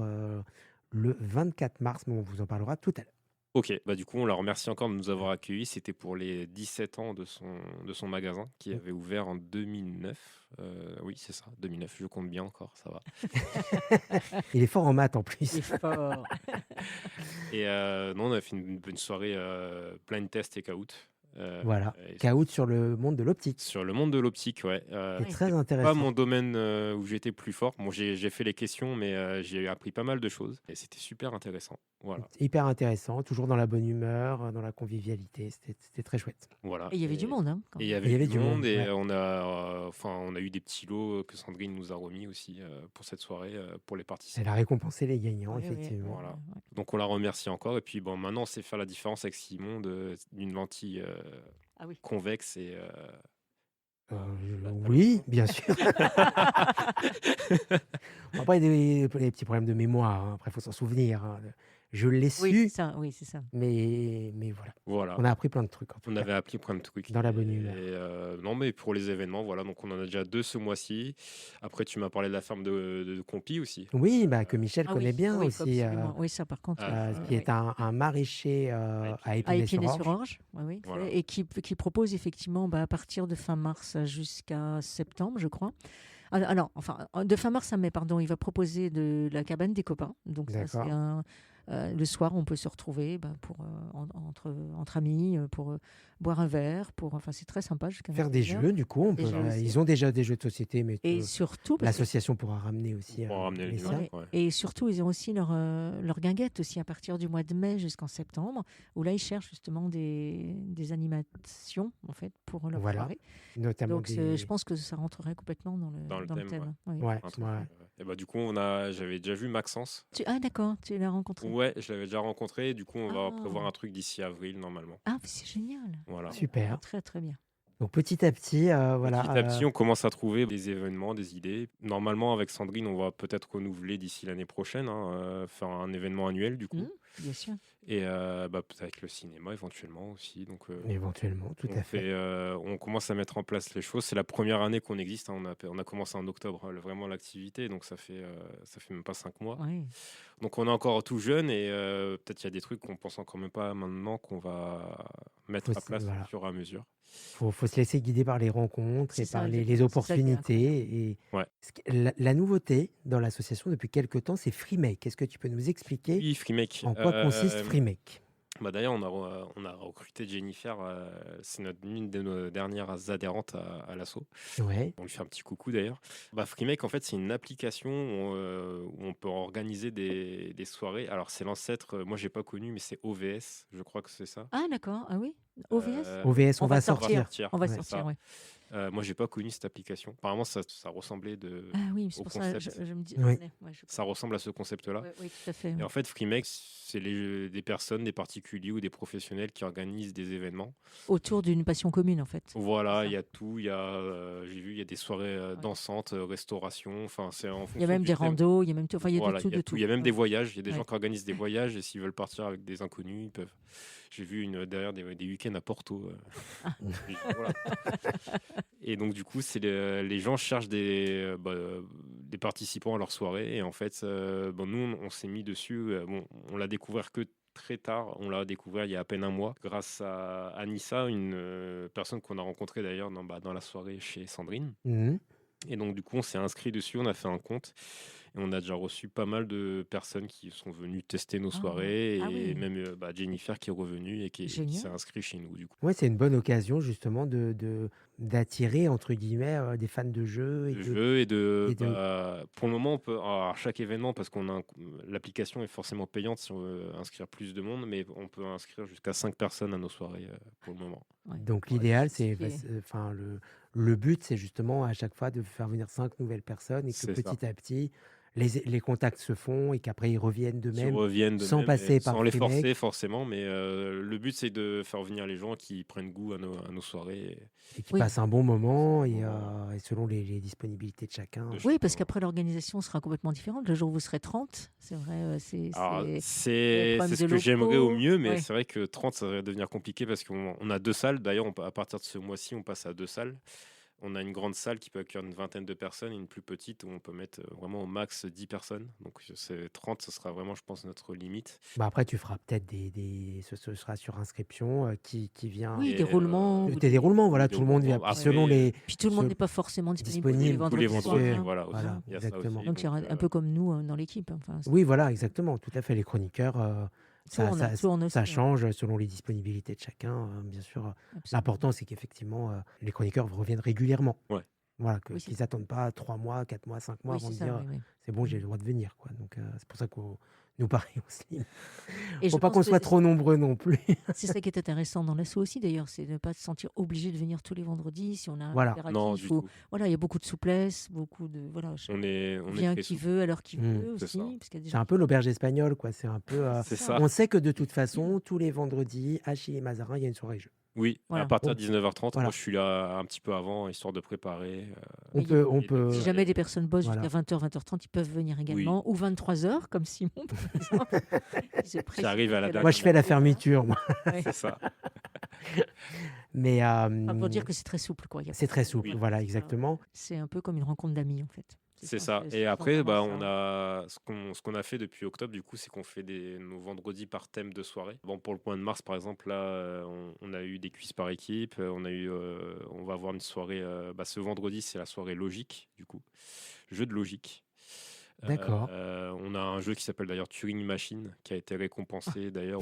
S2: le 24 mars, mais on vous en parlera tout à l'heure.
S4: Ok, bah du coup, on la remercie encore de nous avoir accueillis. C'était pour les 17 ans de son magasin qui avait ouvert en 2009. Oui, c'est ça, 2009. Je compte bien encore, ça va.
S2: Il est fort en maths en plus.
S3: Il est fort.
S4: Et non, on a fait une soirée blind test et out.
S2: Voilà,
S4: et
S2: Caout sur le monde de l'optique.
S4: sur le monde de l'optique, ouais.
S2: C'est très
S4: Pas
S2: intéressant.
S4: mon domaine où j'étais plus fort. Bon, j'ai fait les questions, mais j'ai appris pas mal de choses et c'était super intéressant. Voilà.
S2: Hyper intéressant, toujours dans la bonne humeur, dans la convivialité. C'était très chouette.
S4: Voilà.
S3: Et il y avait du monde. Hein, quand
S4: Et il y
S3: même.
S4: avait,
S2: Il y avait
S4: du
S2: du monde,
S4: monde et
S2: ouais.
S4: on a eu des petits lots que Sandrine nous a remis aussi pour cette soirée pour les participants.
S2: Elle a récompensé les gagnants,
S3: Ouais, ouais,
S2: effectivement.
S4: Voilà.
S3: ouais.
S4: Donc on la remercie encore. Et puis bon, maintenant on sait faire la différence avec Simon d'une lentille
S3: Ah oui.
S4: convexe et
S2: Oui, bien sûr. Après, des petits problèmes de mémoire. Hein. Après, il faut s'en souvenir. Hein. Je l'ai
S3: Oui,
S2: su,
S3: c'est ça. Oui, c'est ça.
S2: mais voilà.
S4: voilà.
S2: On a appris plein de trucs. En tout
S4: On
S2: cas.
S4: avait appris plein de trucs.
S2: Dans la bonne humeur.
S4: Non, mais pour les événements, voilà. Donc on en a déjà 2 ce mois-ci. Après, tu m'as parlé de la ferme de Compi aussi.
S2: Oui, bah, que Michel
S3: Ah
S2: connaît
S3: oui,
S2: bien
S3: oui,
S2: aussi,
S3: absolument. Oui, ça par contre.
S2: qui est un maraîcher à
S3: à
S2: Épinay-sur-Orge.
S3: Épinay-sur-Orge, oui,
S4: Voilà.
S3: et qui propose effectivement à partir de fin mars jusqu'à septembre, je crois. Alors, enfin, de fin mars à mai, pardon, il va proposer de la cabane des copains. Donc, ça, c'est
S2: D'accord.
S3: le soir, on peut se retrouver pour, entre amis, pour boire un verre. Enfin, c'est très sympa. Jusqu'à
S2: Faire des
S3: 21 heures.
S2: jeux, du coup,
S3: Des jeux aussi.
S2: ils ont déjà des jeux de société, mais
S3: Et surtout, parce que-
S2: l'association pourra ramener aussi
S4: Pour ramener
S2: les
S4: les
S2: siens.
S4: gens. Ouais.
S3: Et surtout, ils ont aussi leur guinguette aussi à partir du mois de mai jusqu'en septembre, où là, ils cherchent justement des animations, en fait, pour leur
S2: Voilà.
S3: soirée.
S2: Notamment
S3: Donc,
S2: des...
S3: je pense que ça rentrerait complètement dans le thème. Oui.
S2: Ouais,
S4: Un truc,
S2: ouais.
S4: Et bah, du coup, j'avais déjà vu Maxence.
S3: Ah, d'accord, tu l'as rencontré.
S4: Ouais, je l'avais déjà rencontré. Du coup, on va
S3: Ah.
S4: prévoir un truc d'ici avril, normalement.
S3: Ah, c'est génial.
S4: Voilà.
S2: Super.
S3: Très, très bien.
S2: Donc petit à petit, voilà.
S4: Petit à petit, on commence à trouver des événements, des idées. Normalement, avec Sandrine, on va peut-être renouveler d'ici l'année prochaine, faire un événement annuel, du coup.
S3: Bien sûr.
S4: Et peut-être avec le cinéma, éventuellement aussi. Donc,
S2: Éventuellement, tout à fait.
S4: on commence à mettre en place les choses. C'est la première année qu'on existe. Hein. On a commencé en octobre, vraiment l'activité. Donc, ça fait même pas 5 mois.
S3: Oui.
S4: Donc, on est encore tout jeune et peut-être il y a des trucs qu'on pense encore même pas maintenant qu'on va mettre à place
S2: Voilà.
S4: au fur et à mesure.
S2: Faut se laisser guider par les rencontres et
S3: C'est ça,
S2: par les
S3: exactement. C'est ça qui est
S2: opportunités. Et
S4: Ouais.
S2: la nouveauté dans l'association depuis quelques temps, c'est Freemake. Est-ce que tu peux nous expliquer
S4: Oui, Freemake.
S2: en quoi consiste Freemake?
S4: D'ailleurs, on a recruté Jennifer. C'est une de nos dernières adhérentes à l'asso.
S2: Ouais.
S4: On lui fait un petit coucou d'ailleurs. Freemake, en fait, c'est une application où on peut organiser des soirées. Alors, c'est l'ancêtre, moi, j'ai pas connu, mais c'est OVS. Je crois que c'est ça.
S3: Ah, d'accord. Ah oui. OVS.
S2: OVS, on va
S3: sortir.
S2: sortir.
S3: On va
S2: Ouais.
S3: sortir,
S4: Ça.
S3: oui.
S4: Moi, j'ai pas connu cette application. Apparemment, ça ressemblait
S3: Ah oui, c'est
S4: au
S3: pour ça
S4: concept.
S3: je me dis.
S2: Oui.
S4: Ça ressemble à ce concept-là.
S3: Oui, tout à fait.
S4: Et en fait, Freemake, c'est des personnes, des particuliers ou des professionnels qui organisent des événements.
S3: Autour d'une passion commune, en fait.
S4: Voilà,
S3: C'est
S4: il y a tout. J'ai vu, il y a des soirées dansantes, restauration. Enfin, c'est en
S3: Il y a
S4: fonction
S3: même
S4: du
S3: des
S4: thème.
S3: randos, il y a même tout. Enfin, il y a
S4: Voilà,
S3: de tout, de tout.
S4: Il y a même des voyages. Il y a des
S3: Ouais.
S4: gens qui organisent des voyages et s'ils veulent partir avec des inconnus, ils peuvent. J'ai vu derrière des week-ends à Porto. Voilà. Et donc, du coup, les gens cherchent des participants à leur soirée. Et en fait, nous, on s'est mis dessus. On l'a découvert que très tard. On l'a découvert il y a à peine un mois grâce à Anissa, une personne qu'on a rencontrée d'ailleurs dans la soirée chez Sandrine.
S2: Mhm.
S4: Et donc, du coup, on s'est inscrit dessus, on a fait un compte. Et on a déjà reçu pas mal de personnes qui sont venues tester nos soirées.
S3: Ah
S4: Et
S3: oui.
S4: même Jennifer qui est revenue et qui
S3: Génial.
S4: s'est inscrite chez nous, du coup.
S2: Ouais, c'est une bonne occasion justement d'attirer entre guillemets des fans de jeux
S4: De jeux et de,
S2: et
S4: pour le moment, on peut, alors, à chaque événement, parce qu'on a l'application est forcément payante si on veut inscrire plus de monde, mais on peut inscrire jusqu'à 5 personnes à nos soirées pour le moment.
S3: Ouais.
S2: Donc l'idéal,
S3: c'est
S2: c'est,
S3: ce qui est-
S2: enfin le but, c'est justement à chaque fois de faire venir 5 nouvelles personnes et que
S4: C'est ça.
S2: petit à petit les contacts se font et qu'après ils reviennent
S4: Qui
S2: d'eux-mêmes
S4: reviennent
S2: sans
S4: d'eux-mêmes,
S2: passer
S4: et
S2: par
S4: sans les
S2: Freemake.
S4: forcer forcément, mais le but c'est de faire venir les gens qui prennent goût à nos soirées.
S2: Et qui
S3: Oui.
S2: passent un bon moment et,
S4: moment.
S2: et selon les disponibilités de chacun.
S4: De
S3: Oui, parce qu'après, l'organisation sera complètement différente. Le jour où vous serez 30, c'est vrai,
S4: Alors,
S3: le
S4: c'est
S3: problème
S4: ce
S3: de
S4: que j'aimerais au
S3: locaux,
S4: mieux, mais
S3: ouais.
S4: c'est vrai que 30, ça va devenir compliqué parce qu'on a 2 salles. D'ailleurs, à partir de ce mois-ci, on passe à 2 salles. On a une grande salle qui peut accueillir une vingtaine de personnes et une plus petite où on peut mettre vraiment au max 10 personnes. Donc, 30, ce sera vraiment, je pense, notre limite.
S2: Bah après, tu feras peut-être ce sera sur inscription qui vient.
S3: Oui,
S4: Et,
S3: des roulements. ou
S2: Des déroulements, voilà,
S4: des
S2: tout le monde vient.
S4: roulements.
S2: Puis
S4: Après,
S2: selon les.
S3: Puis tout le monde
S2: ce-
S3: n'est pas forcément disponible
S2: disponible
S3: tous
S4: tous
S3: les
S4: les
S3: vendredis
S4: vendredis,
S3: soirs.
S4: voilà, aussi.
S2: Voilà,
S4: Il y a ça
S2: exactement.
S4: aussi.
S3: Donc, il y aura un peu comme nous dans l'équipe. Enfin,
S2: Oui, voilà, exactement, tout à fait. Les chroniqueurs
S3: tourne aussi,
S2: ça
S3: ouais.
S2: change selon les disponibilités de chacun, bien sûr.
S3: Absolument.
S2: L'important, c'est qu'effectivement, les chroniqueurs reviennent régulièrement.
S4: Ouais.
S2: Voilà,
S3: Oui,
S2: qu'ils n'attendent pas 3 mois, 4 mois, 5 mois
S3: Oui,
S2: avant
S3: c'est
S2: de
S3: ça,
S2: dire
S3: oui.
S2: c'est bon, j'ai le droit de venir, quoi. Donc, c'est pour ça qu'on nous, pareil, on se limite.
S3: Et
S2: Faut
S3: je
S2: pas
S3: pense
S2: qu'on
S3: que
S2: soit trop nombreux non plus.
S3: c'est ça qui est intéressant dans l'assaut aussi, d'ailleurs, c'est de ne pas se sentir obligé de venir tous les vendredis si on a un
S2: Voilà.
S4: Non,
S3: impératif.
S4: du tout.
S3: Voilà, il y a beaucoup de souplesse, beaucoup de voilà.
S4: On est
S3: Vient
S4: très
S3: qui
S4: souple.
S3: veut, à l'heure qu'il veut
S4: C'est ça.
S3: aussi, parce qu'il y a des
S2: C'est
S3: gens
S2: un peu l'auberge espagnole, quoi. C'est un peu.
S4: C'est ça.
S2: On sait que de toute façon, tous les vendredis, à Chili Mazarin, il y a une soirée jeu.
S4: Oui,
S3: Voilà.
S4: à partir
S2: On-
S4: de 19h30,
S2: voilà.
S4: moi je suis là un petit peu avant, histoire de préparer.
S2: On
S3: Mais
S2: peut, on
S4: et-
S2: peut.
S3: Si jamais des personnes bossent
S2: Voilà.
S3: jusqu'à 20h, 20h30, ils peuvent venir également, ou 23h, comme Simon, par exemple. qui se précipite
S4: arrive à la dernière
S2: Moi, je fais la
S4: minute.
S2: fermeture, moi.
S3: Ouais.
S4: C'est ça.
S2: Mais
S3: Enfin, pour dire que c'est très souple, quoi. Il y a
S2: c'est
S3: pas
S2: très
S3: de-
S2: souple.
S4: Oui.
S2: Voilà, exactement.
S3: C'est un peu comme une rencontre d'amis, en fait.
S4: C'est ça.
S3: c'est
S4: Et après,
S3: vraiment
S4: on
S3: ça.
S4: a ce qu'on a fait depuis octobre, du coup, c'est qu'on fait nos vendredis par thème de soirée. Bon, pour le mois de mars, par exemple, là, on a eu des quiz par équipe. On va avoir une soirée. Ce vendredi, c'est la soirée logique, du coup, jeu de logique.
S2: D'accord.
S4: On a un jeu qui s'appelle d'ailleurs Turing Machine, qui a été récompensé d'ailleurs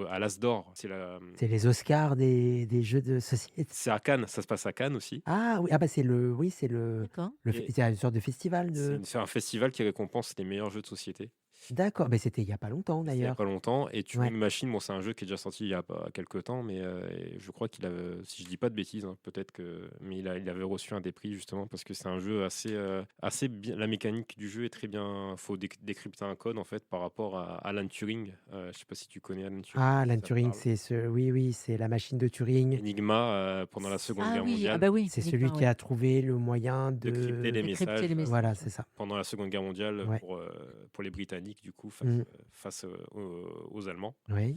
S4: à l'As d'Or.
S2: C'est les Oscars des jeux de société.
S4: C'est à Cannes, ça se passe à Cannes aussi.
S2: Ah oui, c'est le, oui, c'est le,
S3: D'accord.
S2: c'est une sorte de festival
S4: C'est un festival qui récompense les meilleurs jeux de société.
S2: D'accord, mais c'était il y a pas longtemps
S4: Il y a
S2: d'ailleurs.
S4: pas longtemps. Et Turing
S2: Ouais.
S4: Machine, bon, c'est un jeu qui est déjà sorti il y a pas quelques temps, mais je crois qu'il avait, si je dis pas de bêtises, hein, peut-être que, mais il avait reçu un des prix justement parce que c'est un jeu assez bien. La mécanique du jeu est très bien. Faut décrypter un code en fait par rapport à Alan Turing. Je sais pas si tu connais Alan Turing.
S2: Ah,
S4: si
S2: Alan
S4: ça te
S2: Turing,
S4: parle.
S2: oui, c'est la machine de Turing.
S4: Enigma pendant la Seconde
S3: Ah
S4: Guerre
S3: oui,
S4: mondiale.
S3: ah bah oui.
S2: C'est
S3: Enigma,
S2: celui qui
S3: ouais.
S2: a trouvé le moyen
S4: De crypter les
S3: Décrypter
S4: messages
S3: les messages.
S2: Voilà, c'est ça.
S4: pendant la Seconde Guerre mondiale
S2: Ouais.
S4: pour les Britanniques du coup face aux Allemands.
S2: Oui.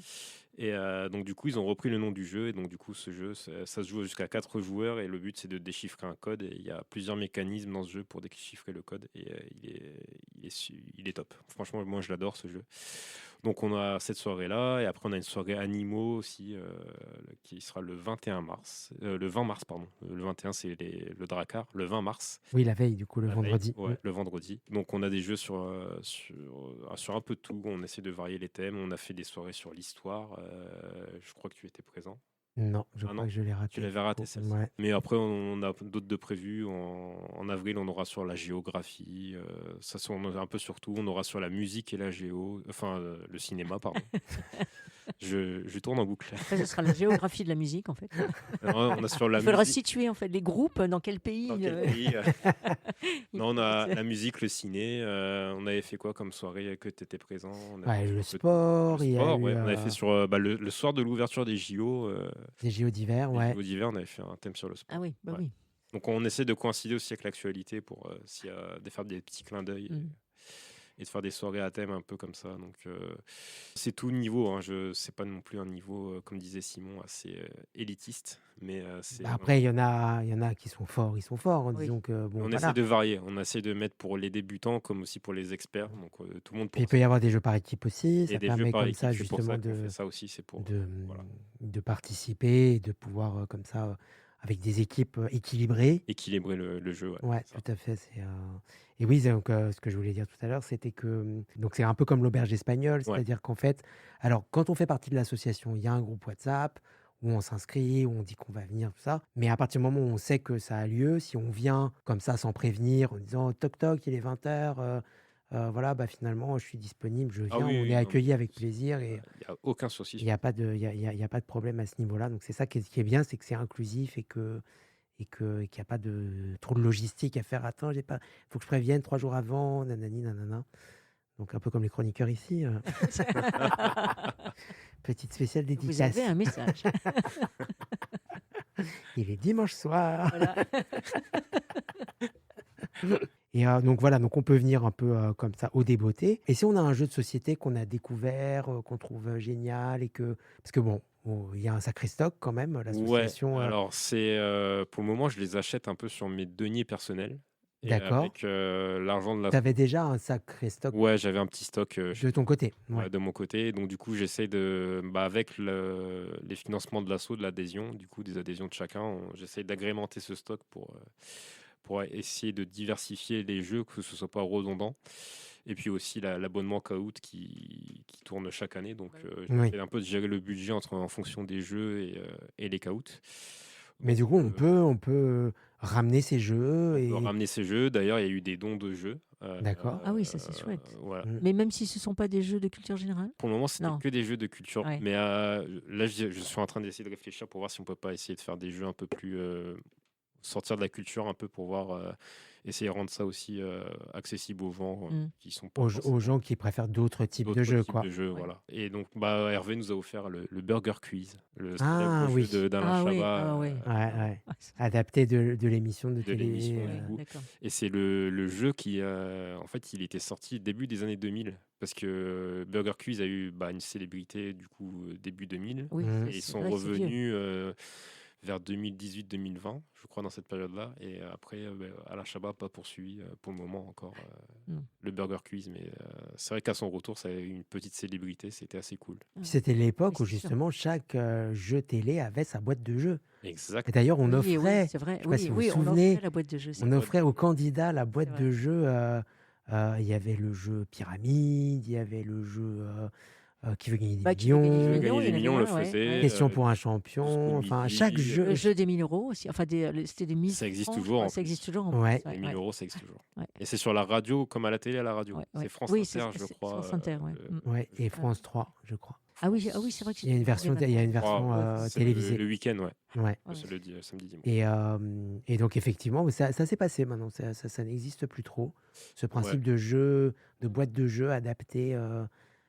S4: Et donc du coup ils ont repris le nom du jeu et donc du coup ce jeu ça se joue jusqu'à 4 joueurs et le but c'est de déchiffrer un code et il y a plusieurs mécanismes dans ce jeu pour déchiffrer le code et il est top. Franchement moi je l'adore ce jeu. Donc on a cette soirée là et après on a une soirée animaux aussi qui sera le 21 mars. Le 20 mars pardon. Le 21 c'est le Drakkar. Le 20 mars.
S2: Oui, la veille, du coup, le
S4: La veille,
S2: vendredi.
S4: ouais, le vendredi. Donc on a des jeux sur un peu de tout. On essaie de varier les thèmes. On a fait des soirées sur l'histoire. Je crois que tu étais présent.
S2: Non, je
S4: Ah
S2: crois
S4: non,
S2: que je l'ai raté.
S4: Tu l'avais raté celle-ci.
S2: Ouais.
S4: Mais après on a d'autres de prévus. En avril on aura sur la géographie. Ça on a un peu sur tout. On aura sur la musique et la le cinéma pardon. Je tourne en boucle.
S3: Après, ce sera la géographie de la musique, en fait.
S4: On a sur la
S3: Il faudra
S4: musique.
S3: situer, en fait, les groupes, dans quel pays.
S4: Dans quel pays, Non, on a la musique, le ciné. On avait fait quoi comme soirée que tu étais présent? On avait
S2: Ouais,
S4: fait
S2: le
S4: un peu de
S2: sport, il y a
S4: sport,
S2: eu
S4: ouais. On avait fait sur le soir de l'ouverture des JO.
S2: des JO d'hiver,
S4: Les
S2: ouais.
S4: JO d'hiver, on avait fait un thème sur le sport.
S3: Ah oui, bah
S4: Ouais.
S3: oui.
S4: Donc on essaie de coïncider aussi avec l'actualité pour de faire des petits clins d'œil et de faire des soirées à thème un peu comme ça. Donc c'est tout niveau. Hein. C'est pas non plus un niveau, comme disait Simon, assez élitiste. Mais c'est
S2: Après, il y en a qui sont forts, ils sont forts.
S3: Oui.
S2: Disons que, bon,
S4: on
S2: voilà.
S4: essaie de varier. On essaie de mettre pour les débutants comme aussi pour les experts. Donc tout le monde.
S2: Puis il peut y avoir des jeux par équipe aussi.
S4: Et
S2: Ça
S4: des jeux
S2: permet
S4: par
S2: comme
S4: équipe,
S2: ça,
S4: c'est pour
S2: justement,
S4: ça qu'on fait ça aussi. C'est pour voilà.
S2: de participer et de pouvoir, comme ça, avec des équipes équilibrées.
S4: Équilibrer le jeu. Ouais,
S2: Ouais,
S4: c'est ça.
S2: tout à fait. Et oui, donc, ce que je voulais dire tout à l'heure, c'était que donc c'est un peu comme l'auberge espagnole,
S4: Ouais.
S2: c'est-à-dire qu'en fait, alors quand on fait partie de l'association, il y a un groupe WhatsApp où on s'inscrit, où on dit qu'on va venir, tout ça. Mais à partir du moment où on sait que ça a lieu, si on vient comme ça sans prévenir, en disant toc toc, il est 20h, voilà, bah finalement, je suis disponible, je viens,
S4: Ah oui,
S2: on
S4: oui,
S2: est
S4: non,
S2: accueilli
S4: mais
S2: avec plaisir et
S4: il n'y a aucun souci.
S2: il n'y a pas de, il y a pas de problème à ce niveau-là. Donc c'est ça qui est bien, c'est que c'est inclusif et qu'il n'y a pas de trop de logistique à faire. Attends, faut que je prévienne 3 jours avant, nanani, nanana. Donc un peu comme les chroniqueurs ici. Petite spéciale
S3: Vous
S2: dédicace.
S3: avez un message.
S2: Il est dimanche soir.
S3: Voilà.
S2: Et donc voilà, donc on peut venir un peu comme ça au débeauté. Et si on a un jeu de société qu'on a découvert, qu'on trouve génial et que... Parce que bon, il y a un sacré stock quand même,
S4: Ouais,
S2: l'association.
S4: alors c'est pour le moment, je les achète un peu sur mes deniers personnels. Et
S2: D'accord.
S4: avec l'argent de la.
S2: Tu avais déjà un sacré stock
S4: Ouais, j'avais un petit stock
S2: de ton côté. Ouais.
S4: de mon côté. Donc du coup, j'essaie de, avec les financements de l'assaut, de l'adhésion, du coup des adhésions de chacun, j'essaie d'agrémenter ce stock pour essayer de diversifier les jeux, que ce soit pas redondant. Et puis aussi l'abonnement Kahoot qui tourne chaque année. Donc, j'essaie un peu de gérer le budget en fonction des jeux et les Kahoot.
S2: Mais du coup, on peut ramener ces jeux.
S4: On peut ramener ces jeux. D'ailleurs, il y a eu des dons de jeux.
S2: D'accord.
S3: Ah oui, ça c'est chouette.
S4: Voilà.
S3: Mais même si ce ne sont pas des jeux de culture générale?
S4: Pour le moment, c'était
S3: Non.
S4: que des jeux de culture.
S3: Ouais.
S4: Mais là, je suis en train d'essayer de réfléchir pour voir si on peut pas essayer de faire des jeux un peu plus sortir de la culture un peu pour voir essayer de rendre ça aussi accessible aux gens qui sont pas
S2: aux gens qui préfèrent d'autres types de jeux, quoi.
S4: Voilà. Et donc Hervé nous a offert le Burger Quiz, le
S2: Ah,
S4: célèbre
S2: oui.
S4: jeu d'Alain Chabat,
S2: Ouais. Adapté de l'émission de télé.
S4: l'émission, du coup. Et c'est le jeu qui en fait il était sorti début des années 2000 parce que Burger Quiz a eu une célébrité du coup début 2000
S3: Oui,
S4: et ils sont revenus vers 2018-2020, je crois, dans cette période-là. Et après, Alain Chabat n'a pas poursuivi pour le moment encore le Burger Quiz. Mais c'est vrai qu'à son retour, ça a eu une petite célébrité. C'était assez cool.
S2: C'était l'époque où justement chaque jeu télé avait sa boîte de jeux.
S4: Exact.
S2: Et d'ailleurs, on offrait,
S3: oui, c'est vrai.
S2: je sais pas si vous vous
S3: on
S2: souvenez,
S3: offrait la boîte de jeux.
S2: on offrait aux candidats la boîte
S3: vrai.
S2: de jeux. Il y avait le jeu Pyramide, il y avait le jeu Qui veut gagner des
S3: Qui veut gagner des
S2: millions,
S3: millions,
S4: Gagner des millions, on le faisait.
S2: Question pour un champion. Enfin, chaque jeu.
S3: Le jeu des 1000 euros aussi. Enfin, c'était des 1000
S4: Ça existe
S3: francs,
S4: toujours,
S3: je crois.
S4: en
S3: Ça
S4: plus.
S3: existe toujours.
S2: Ouais.
S4: Les 1000 euros, ça existe toujours.
S3: Ouais.
S4: Et c'est sur la radio, comme à la télé, à la radio.
S3: Ouais.
S4: C'est France
S3: Oui,
S4: Inter, je
S3: c'est
S4: crois.
S3: France Inter, ouais.
S2: Ouais, et France 3, je crois.
S3: Ah oui, c'est vrai que
S2: Il y a une version,
S4: C'est
S2: télévisée.
S4: le week-end, ouais.
S2: Ouais.
S4: C'est le samedi, dimanche.
S2: Et donc, effectivement, ça s'est passé maintenant. Ça n'existe plus trop. Ce principe de jeu, de boîte de jeu adaptée.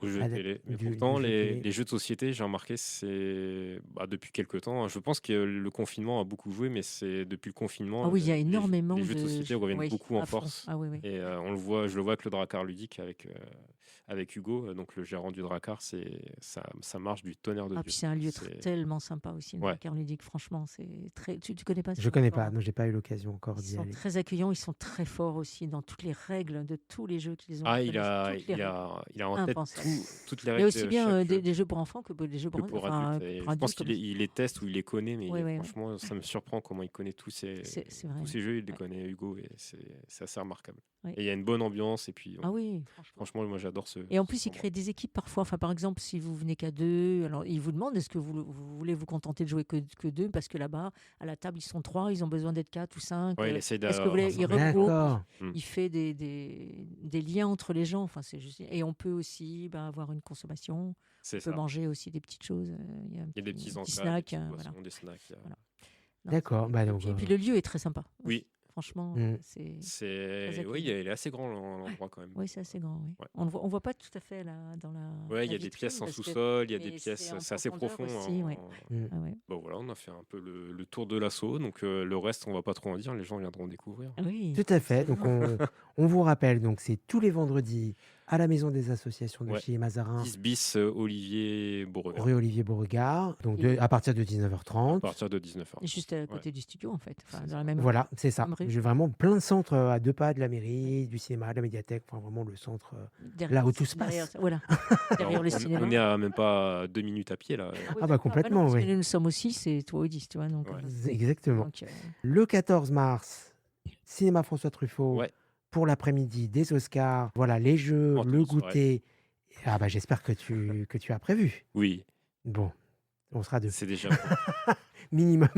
S4: Aux jeux de télé. Mais pourtant, les jeux de société, j'ai remarqué, c'est depuis quelques temps. Je pense que le confinement a beaucoup joué, mais c'est depuis le confinement.
S3: Ah oui, il y a énormément
S4: les jeux de société reviennent beaucoup en force.
S3: Ah oui.
S4: Et je le vois avec le Drakkar ludique, avec Hugo, donc le gérant du Drakkar, ça marche du tonnerre de Dieu.
S3: Puis c'est un lieu tellement sympa aussi, le Drakkar ludique. Franchement, c'est très. Tu connais pas ça?
S2: Je connais pas, non, j'ai pas eu l'occasion encore d'y aller.
S3: Ils sont très accueillants, ils sont très forts aussi dans toutes les règles de tous les jeux qu'ils ont.
S4: Il a en tête toutes les règles.
S3: Il y a aussi bien des jeux pour enfants que des jeux pour
S4: adultes. Je pense qu'il les teste ou il les connaît, mais franchement, ça me surprend comment il connaît tous ces jeux. Il les connaît, Hugo, et c'est assez remarquable. Et il y a une bonne ambiance, et puis franchement, moi j'adore ce.
S3: Et en plus, il crée des équipes parfois. Enfin, par exemple, si vous venez qu'à deux, alors il vous demande est-ce que vous voulez vous contenter de jouer que deux, parce que là-bas, à la table, ils sont 3, ils ont besoin d'être 4 ou 5.
S4: Il essaie
S3: Est-ce que vous voulez, il regroupe, il fait des liens entre les gens. Enfin, c'est juste. Et on peut aussi avoir une consommation. On peut manger aussi des petites choses. Il y a des petits snacks.
S4: Des snacks.
S2: D'accord.
S3: Et puis le lieu est très sympa.
S4: Oui.
S3: Franchement,
S4: il est assez grand l'endroit quand même.
S3: Oui, c'est assez grand. Oui. Ouais. On voit pas tout à fait là dans la.
S4: Oui, il y a des pièces en sous-sol, il y a des pièces, c'est assez profond.
S3: Aussi,
S4: Bon voilà, on a fait un peu le tour de l'assaut, donc le reste on va pas trop en dire, les gens viendront découvrir.
S3: Oui.
S2: Tout à fait. Donc on vous rappelle, donc c'est tous les vendredis à la Maison des Associations de chez Mazarin.
S4: 10 bis Olivier Beauregard.
S2: Rue Olivier Beauregard, donc à partir de 19h30.
S4: À partir de 19h.
S3: Et juste à côté du studio en fait. Enfin, dans la même
S2: voilà, c'est ça. J'ai vraiment plein de centres à 2 pas de la mairie, du cinéma, de la médiathèque, enfin vraiment le centre là où tout se passe.
S3: Voilà. Derrière le cinéma.
S4: On est à même pas 2 minutes à pied là.
S2: Complètement,
S3: parce
S2: oui.
S3: que nous sommes aussi, c'est toi Odis, tu vois. Donc,
S2: exactement. Le 14 mars, cinéma François Truffaut. Pour l'après-midi, des Oscars, voilà, les jeux, le goûter. J'espère que tu as prévu.
S4: Oui.
S2: Bon, on sera 2.
S4: C'est déjà
S2: minimum.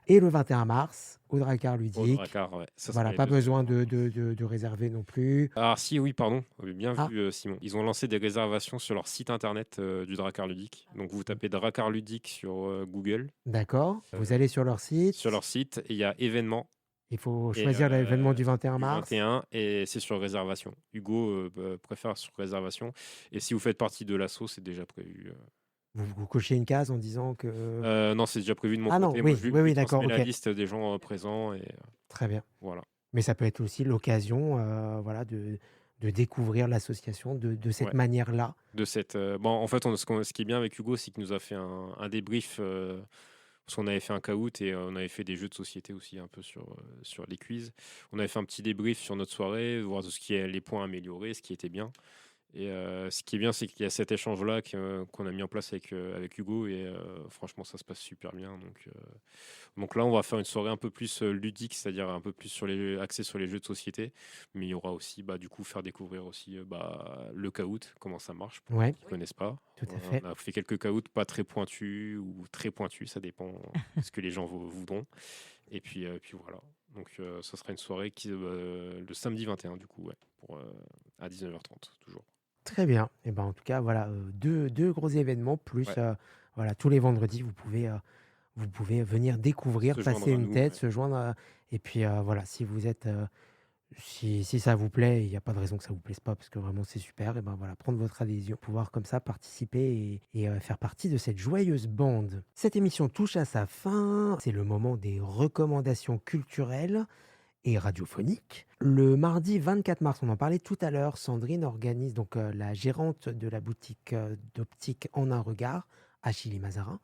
S2: Et le 21 mars, au Drakkar ludique. Voilà, pas besoin de réserver non plus.
S4: Ah si, oui, pardon. Bien vu, Simon. Ils ont lancé des réservations sur leur site internet du Drakkar ludique. Donc vous tapez Drakkar ludique sur Google.
S2: D'accord. Vous allez sur leur site.
S4: Sur leur site, et il y a événements.
S2: Il faut choisir l'événement du 21 mars.
S4: 21, et c'est sur réservation. Hugo préfère sur réservation. Et si vous faites partie de l'asso, c'est déjà prévu.
S2: Vous cochez une case en disant que...
S4: non, c'est déjà prévu de mon côté.
S2: Non, oui,
S4: je
S2: d'accord.
S4: la liste des gens présents. Et,
S2: très bien.
S4: Voilà.
S2: Mais ça peut être aussi l'occasion de découvrir l'association de cette manière-là.
S4: En fait, ce qui est bien avec Hugo, c'est qu'il nous a fait un débrief... parce qu'on avait fait un Kahoot et on avait fait des jeux de société aussi un peu sur les quiz. On avait fait un petit débrief sur notre soirée, voir les points améliorés, ce qui était bien. Et ce qui est bien, c'est qu'il y a cet échange-là qu'on a mis en place avec Hugo et franchement, ça se passe super bien. Donc là, on va faire une soirée un peu plus ludique, c'est-à-dire un peu plus axée sur les jeux de société. Mais il y aura aussi, du coup, faire découvrir aussi le Kahoot, comment ça marche pour ceux qui ne connaissent pas.
S2: Tout à fait.
S4: On a fait quelques Kahoot pas très pointus ou très pointus, ça dépend de ce que les gens voudront. Et puis voilà. Donc ça sera une soirée le samedi 21, du coup, à 19h30, toujours.
S2: Très bien. Et ben, en tout cas, voilà, deux gros événements, plus voilà, tous les vendredis, vous pouvez venir découvrir,
S4: Se
S2: passer
S4: joindre à
S2: une
S4: nous,
S2: tête,
S4: ouais.
S2: se joindre. Et puis voilà, si vous êtes, si ça vous plaît, il n'y a pas de raison que ça vous plaise pas, parce que vraiment c'est super. Et ben voilà, prendre votre adhésion, pouvoir comme ça participer et faire partie de cette joyeuse bande. Cette émission touche à sa fin. C'est le moment des recommandations culturelles et radiophonique. Le mardi 24 mars, on en parlait tout à l'heure, Sandrine organise, donc la gérante de la boutique d'optique En un regard, Achille Mazarin,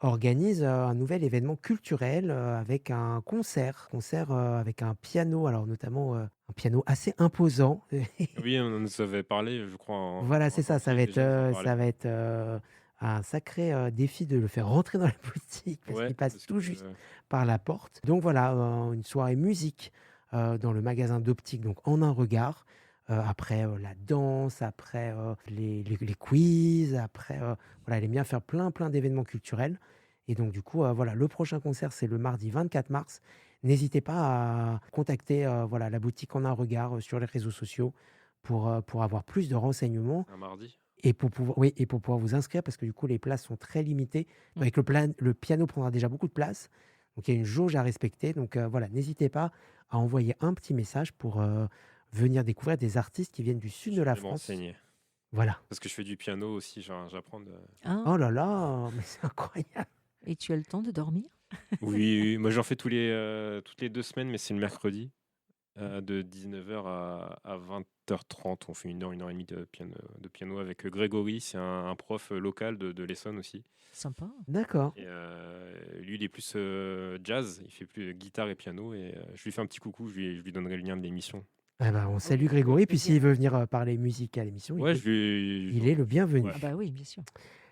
S2: organise un nouvel événement culturel avec un concert avec un piano, alors notamment un piano assez imposant.
S4: Oui, on nous avait parlé, je crois.
S2: Voilà, c'est ça, ça va être,
S4: déjà,
S2: un sacré défi de le faire rentrer dans la boutique parce qu'il passe tout juste par la porte. Donc voilà, une soirée musique dans le magasin d'optique, donc En un regard. Après la danse, après les quiz, après voilà, elle aime bien faire plein d'événements culturels. Et donc du coup, voilà, le prochain concert, c'est le mardi 24 mars. N'hésitez pas à contacter voilà, la boutique En un regard sur les réseaux sociaux pour avoir plus de renseignements.
S4: Un mardi.
S2: Et pour pouvoir vous inscrire, parce que du coup, les places sont très limitées. Avec le piano prendra déjà beaucoup de place. Donc, il y a une jauge à respecter. Donc, voilà, n'hésitez pas à envoyer un petit message pour venir découvrir des artistes qui viennent du sud de la France. Voilà.
S4: Parce que je fais du piano aussi, j'apprends.
S2: Oh là là, mais c'est incroyable.
S3: Et tu as le temps de dormir?
S4: Oui, moi j'en fais toutes les 2 semaines, mais c'est le mercredi. De 19h à 20h30, on fait 1 heure, 1 heure et demie de piano avec Grégory, c'est un prof local de l'Essonne aussi.
S3: Sympa.
S2: D'accord.
S4: Et lui, il est plus jazz, il fait plus guitare et piano. Et je lui fais un petit coucou, je lui donnerai le lien de l'émission.
S2: Eh ben, on salue Grégory, puis s'il veut venir parler musique à l'émission,
S4: Ouais,
S2: il est le bienvenu.
S3: Ah bah oui, bien sûr.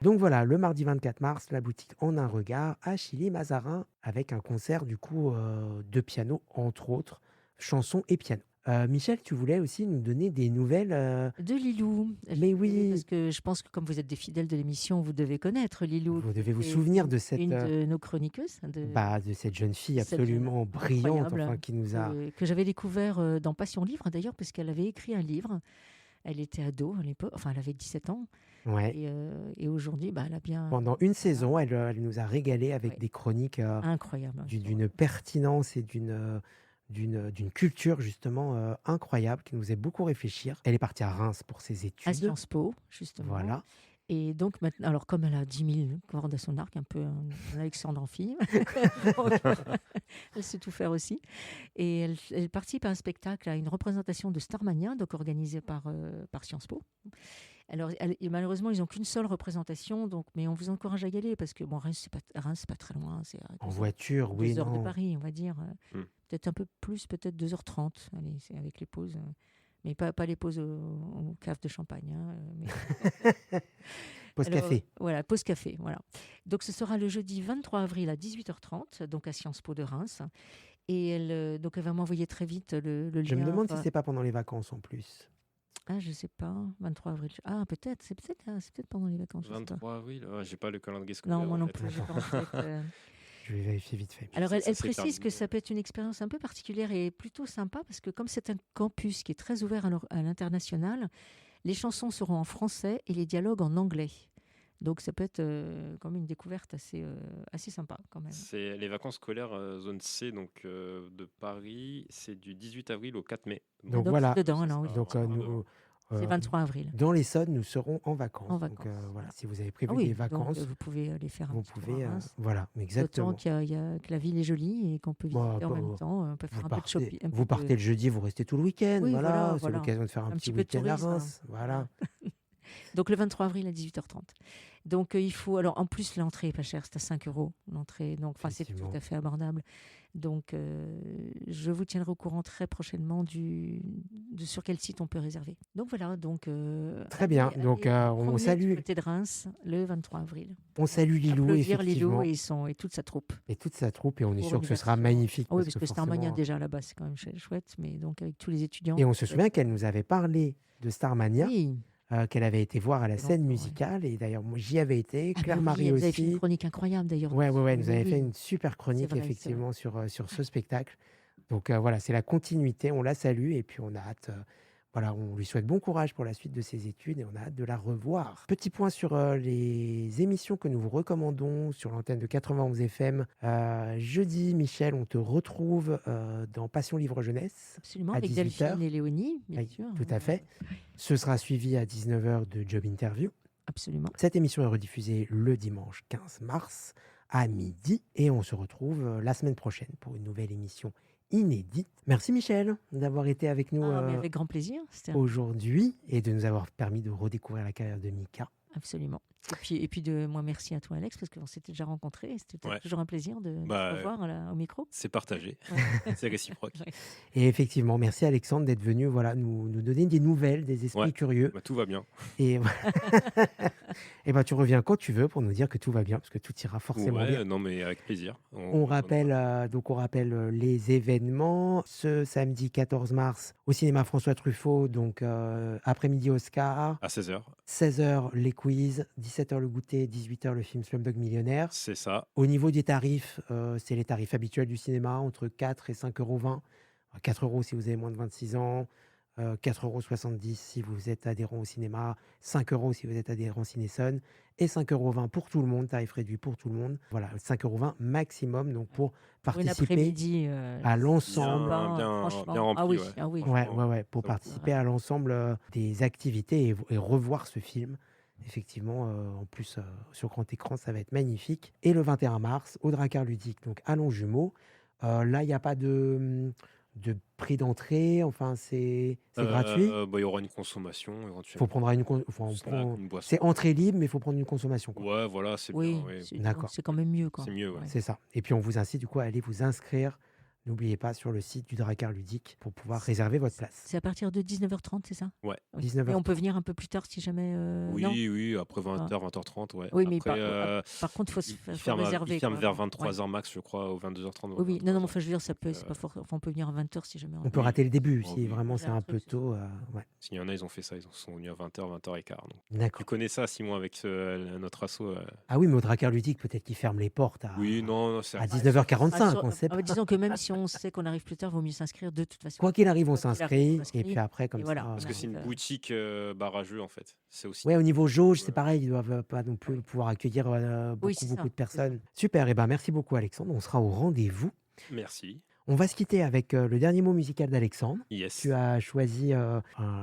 S2: Donc voilà, le mardi 24 mars, la boutique En un regard, Achille Mazarin, avec un concert du coup de piano, entre autres, chansons et piano. Michel, tu voulais aussi nous donner des nouvelles
S3: De Lilou.
S2: Mais oui.
S3: Parce que je pense que comme vous êtes des fidèles de l'émission, vous devez connaître Lilou.
S2: Vous devez vous souvenir de cette,
S3: une de nos chroniqueuses.
S2: de cette jeune fille absolument brillante,
S3: incroyable,
S2: qui nous a...
S3: que j'avais découvert dans Passion Livre d'ailleurs, parce qu'elle avait écrit un livre. Elle était ado à l'époque, enfin elle avait 17 ans.
S2: Ouais.
S3: Et aujourd'hui, elle a bien...
S2: Pendant une saison, elle nous a régalé avec des chroniques
S3: incroyables,
S2: d'une pertinence et d'une culture justement incroyable qui nous faisait beaucoup réfléchir. Elle est partie à Reims pour ses études.
S3: À Sciences Po, justement.
S2: Voilà.
S3: Et donc maintenant, alors comme elle a 10 000 cordes à son arc, un peu un Alexandre en film, elle sait tout faire aussi. Et elle participe à un spectacle, à une représentation de Starmania, donc organisée par Sciences Po. Alors malheureusement, ils n'ont qu'une seule représentation, mais on vous encourage à y aller parce que Reims, c'est pas très loin. C'est
S2: en voiture,
S3: 2 heures de Paris, on va dire. Peut-être un peu plus, peut-être 2h30. Allez, c'est avec les pauses. Mais pas les pauses au cave de champagne.
S2: Pause café.
S3: Voilà, pause café. Voilà. Donc ce sera le jeudi 23 avril à 18h30, donc à Sciences Po de Reims. Et elle va m'envoyer très vite le lien.
S2: Je me demande si c'est pas pendant les vacances en plus.
S3: Ah, je sais pas. 23 avril. Ah, peut-être. C'est peut-être pendant les vacances.
S4: 23 avril. J'ai pas le calendrier scolaire.
S3: Non, moi non plus. J'ai pas en tête,
S2: Je vais vérifier vite fait.
S3: Alors, elle précise que ça peut être une expérience un peu particulière et plutôt sympa parce que comme c'est un campus qui est très ouvert à l'international, les chansons seront en français et les dialogues en anglais. Donc, ça peut être quand même une découverte assez sympa quand même.
S4: C'est les vacances scolaires zone C donc, de Paris. C'est du 18 avril au 4 mai.
S2: Donc voilà.
S3: Dedans, alors, oui.
S2: Donc,
S3: c'est 23 avril.
S2: Dans l'Essonne, nous serons en vacances.
S3: Donc,
S2: voilà, si vous avez prévu des vacances,
S3: donc, vous pouvez aller faire un petit
S2: tour à Reims.
S3: Voilà,
S2: exactement.
S3: D'autant que la ville est jolie et qu'on peut visiter en même temps. On peut faire un peu de shopping.
S2: Vous partez le jeudi, vous restez tout le week-end.
S3: Oui,
S2: voilà,
S3: voilà.
S2: c'est l'occasion de faire un petit week-end à Reims. Voilà.
S3: Donc le 23 avril à 18h30. Donc il faut. Alors en plus, l'entrée est pas chère, c'est à 5 € l'entrée. Donc c'est tout
S2: Effectivement.
S3: à fait abordable. Donc je vous tiendrai au courant très prochainement sur quel site on peut réserver. Donc voilà. Donc,
S2: Très bien.
S3: allez
S2: Donc,
S3: vous
S2: on
S3: promener
S2: salue,
S3: du côté de Reims le 23 avril.
S2: on salue Lilou,
S3: Applaudir Lilou
S2: effectivement,
S3: et toute sa troupe.
S2: et toute sa troupe, et on est
S3: Pour
S2: sûr que ce sera
S3: l'animation.
S2: magnifique.
S3: Ah oui,
S2: parce
S3: parce que Starmania
S2: forcément-
S3: déjà là-bas, c'est quand même chouette. Mais donc avec tous les étudiants.
S2: Et on se souvient qu'elle nous avait parlé de Starmania,
S3: Oui.
S2: qu'elle avait été voir à la
S3: C'est
S2: scène
S3: longtemps, ouais.
S2: musicale. Et d'ailleurs, moi, j'y avais été.
S3: Ah bah
S2: Claire
S3: oui,
S2: Marie
S3: vous avez fait une
S2: aussi.
S3: chronique incroyable d'ailleurs.
S2: Ouais, elle nous
S3: Oui,
S2: avait fait
S3: oui.
S2: une super chronique,
S3: vrai, c'est
S2: effectivement, sur ce spectacle. Donc voilà, c'est la continuité. On la salue et puis on a hâte. Voilà, on lui souhaite bon courage pour la suite de ses études et on a hâte de la revoir. Petit point sur les émissions que nous vous recommandons sur l'antenne de 91 FM. Jeudi, Michel, on te retrouve dans Passion Livre Jeunesse
S3: Absolument,
S2: à
S3: avec
S2: 18h.
S3: Delphine et Léonie, bien
S2: Oui,
S3: sûr.
S2: tout à fait. Ce sera suivi à 19h de Job Interview.
S3: Absolument.
S2: Cette émission est rediffusée le dimanche 15 mars à midi et on se retrouve la semaine prochaine pour une nouvelle émission inédite. Merci Michel d'avoir été avec nous
S3: Mais avec grand plaisir. C'était
S2: aujourd'hui et de nous avoir permis de redécouvrir la carrière de Mika.
S3: absolument. Et puis moi, merci à toi, Alex, parce qu'on s'était déjà rencontrés. C'était
S4: Ouais.
S3: toujours un plaisir de
S4: Bah,
S3: te revoir au micro.
S4: C'est partagé, c'est réciproque.
S3: Ouais.
S2: Et effectivement, merci Alexandre d'être venu nous donner des nouvelles, des esprits
S4: Ouais.
S2: curieux.
S4: Bah, tout va bien.
S2: Et, et tu reviens quand tu veux pour nous dire que tout va bien, parce que tout ira forcément bien.
S4: Non, mais avec plaisir.
S2: On rappelle les événements. Ce samedi 14 mars, au cinéma François Truffaut, donc après-midi Oscar,
S4: À 16h,
S2: 16h les quiz, 17h le goûter, 18h le film Slumdog Millionnaire.
S4: c'est ça.
S2: Au niveau des tarifs, c'est les tarifs habituels du cinéma, entre 4 et 5,20 €. 4 € si vous avez moins de 26 ans, 4,70 € si vous êtes adhérent au cinéma, 5 € si vous êtes adhérent Cinéson, et 5,20 € pour tout le monde, tarif réduit pour tout le monde. Voilà, 5,20 € maximum donc pour
S3: Pour une
S2: participer
S3: après-midi.
S2: à l'ensemble.
S3: Franchement.
S4: bien rempli,
S3: Ah oui,
S4: ouais.
S3: ah oui.
S2: Ouais, pour
S4: Ça vaut le coup.
S2: participer à l'ensemble des activités et revoir ce film. Effectivement, en plus, sur grand écran, ça va être magnifique. Et le 21 mars, au Drakkar Ludique, donc à Longjumeau. Là, il n'y a pas de prix d'entrée, enfin, c'est gratuit.
S4: Il y aura une consommation
S2: Il
S4: éventuellement.
S2: faut prendre
S4: Une boisson.
S2: c'est entrée libre, mais il faut prendre une consommation, quoi.
S4: Ouais, voilà, c'est
S3: Oui,
S4: bien. Ouais.
S2: D'accord.
S3: c'est quand même mieux. Quoi.
S4: C'est mieux, ouais.
S2: C'est ça. Et puis, on vous incite du coup à aller vous inscrire. N'oubliez pas sur le site du Drakkar Ludique pour pouvoir réserver votre place.
S3: C'est à partir de 19h30, c'est ça?
S4: Ouais.
S3: Oui.
S2: 19h30.
S3: Et on peut venir un peu plus tard si jamais. Non
S4: Oui, après 20h, 20h30, ouais.
S3: Oui, mais
S4: Après,
S3: par contre, il faut
S4: il
S3: faut réserver.
S4: il ferme
S3: quoi.
S4: vers
S3: Ouais.
S4: 23h max, je crois, ou 22h30.
S3: Oui, non,
S4: 23h.
S3: enfin, je veux dire, ça peut, c'est pas fort. Enfin, on peut venir à 20h si jamais.
S2: On peut rater le début
S4: Oh,
S2: si
S4: oui.
S2: vraiment c'est
S3: Voilà,
S2: un peu
S3: c'est ça.
S2: tôt. Ouais.
S4: S'il y en a, ils ont fait ça, ils sont venus à 20h, 20h15. Donc. Tu
S2: D'accord.
S4: connais ça, Simon, avec notre asso
S2: Ah oui, mais au Drakkar Ludique, peut-être qu'ils ferment les portes
S4: Oui, non, c'est
S2: à 19h45, on sait pas.
S3: Disons que même si on sait qu'on arrive plus tard, il vaut mieux s'inscrire de toute façon.
S2: Quoi qu'il arrive, on
S3: Quoi qu'il
S2: s'inscrit.
S3: arrive, on s'inscrit.
S2: Et puis après, comme
S3: Et voilà.
S2: ça.
S4: Parce que c'est une
S3: Donc,
S4: boutique barrageux, en fait. C'est aussi.
S2: Ouais, au niveau jauge, c'est
S4: Ouais.
S2: pareil, ils doivent pas non plus pouvoir accueillir
S3: Oui, c'est ça,
S2: beaucoup de
S3: c'est
S2: personnes. Super, et ben merci beaucoup Alexandre, on sera au rendez-vous.
S4: Merci.
S2: On va se quitter avec le dernier mot musical d'Alexandre.
S4: Yes.
S2: Tu as choisi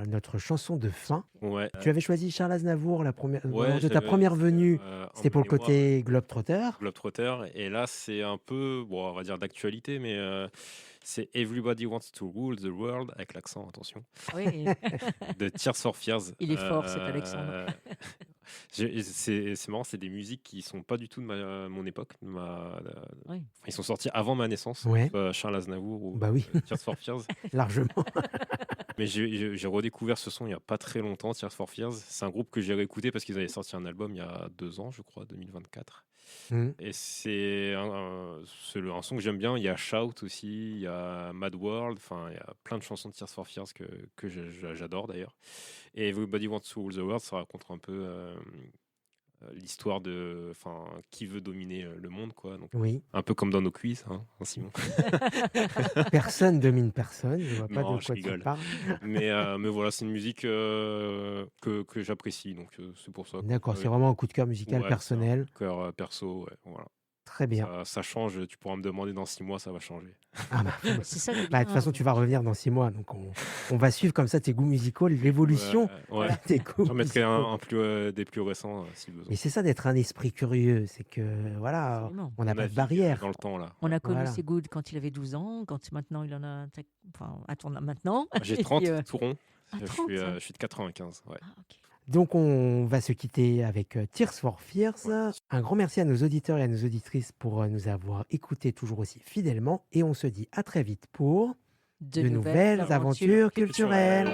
S2: notre chanson de fin.
S4: Ouais.
S2: Tu avais choisi Charles Aznavour lors de ta
S4: j'avais-
S2: première venue. C'était pour le
S4: emmenez-moi,
S2: côté Globetrotter.
S4: Globetrotter. Et là, c'est un peu, bon, on va dire d'actualité, mais c'est Everybody Wants to Rule the World, avec l'accent, attention,
S3: Oui,
S4: de Tears for Fears.
S3: Il est fort, cet Alexandre.
S4: C'est marrant, c'est des musiques qui sont pas du tout de mon époque.
S3: Oui.
S4: Enfin, ils sont sortis avant ma naissance,
S2: Ouais.
S4: Charles Aznavour ou
S2: Bah oui.
S4: Tears for Fears.
S2: Largement.
S4: Mais j'ai redécouvert ce son il y a pas très longtemps, Tears for Fears. C'est un groupe que j'ai réécouté parce qu'ils avaient sorti un album il y a 2 ans, je crois, 2024.
S2: Mm.
S4: Et c'est un son que j'aime bien. Il y a Shout aussi, il y a Mad World, enfin il y a plein de chansons de Tears for Fears que j'adore d'ailleurs. Et Everybody Wants to Rule the World, ça raconte un peu l'histoire de qui veut dominer le monde, quoi. Donc,
S2: Oui.
S4: un peu comme dans nos quiz, hein, Simon.
S2: Personne domine personne. Je vois pas
S4: Non,
S2: de
S4: je
S2: quoi tu
S4: rigole.
S2: parles.
S4: mais voilà, c'est une musique que j'apprécie, donc c'est pour ça.
S2: D'accord, c'est vraiment un coup de cœur musical
S4: Ouais,
S2: personnel.
S4: c'est un cœur perso, ouais, voilà.
S2: Très bien.
S4: Ça change, tu pourras me demander dans 6 mois, ça va changer.
S2: Ah bah,
S3: C'est ça qui est
S2: bah, de toute
S3: bien.
S2: façon, tu vas revenir dans 6 mois. Donc, on va suivre comme ça tes goûts musicaux, l'évolution
S4: Ouais.
S2: de tes goûts
S4: J'en mettrai
S2: musicaux.
S4: des plus récents si besoin.
S2: Mais c'est ça d'être un esprit curieux. C'est que, voilà,
S3: Absolument.
S2: on n'a
S4: On
S2: pas de
S4: navigue
S2: barrière.
S4: dans le temps, là.
S3: On a connu
S2: Voilà.
S3: ses goûts quand il avait 12 ans, quand maintenant il en a. Enfin, attends, maintenant.
S4: J'ai
S3: Et
S4: 30,
S3: puis,
S4: tout rond.
S3: ah,
S4: Je
S3: 30,
S4: suis,
S3: hein.
S4: je suis de 95. Ouais.
S3: Ah, ok.
S2: Donc on va se quitter avec Tears for Fears. Un grand merci à nos auditeurs et à nos auditrices pour nous avoir écoutés toujours aussi fidèlement. Et on se dit à très vite pour de nouvelles aventures culturelles.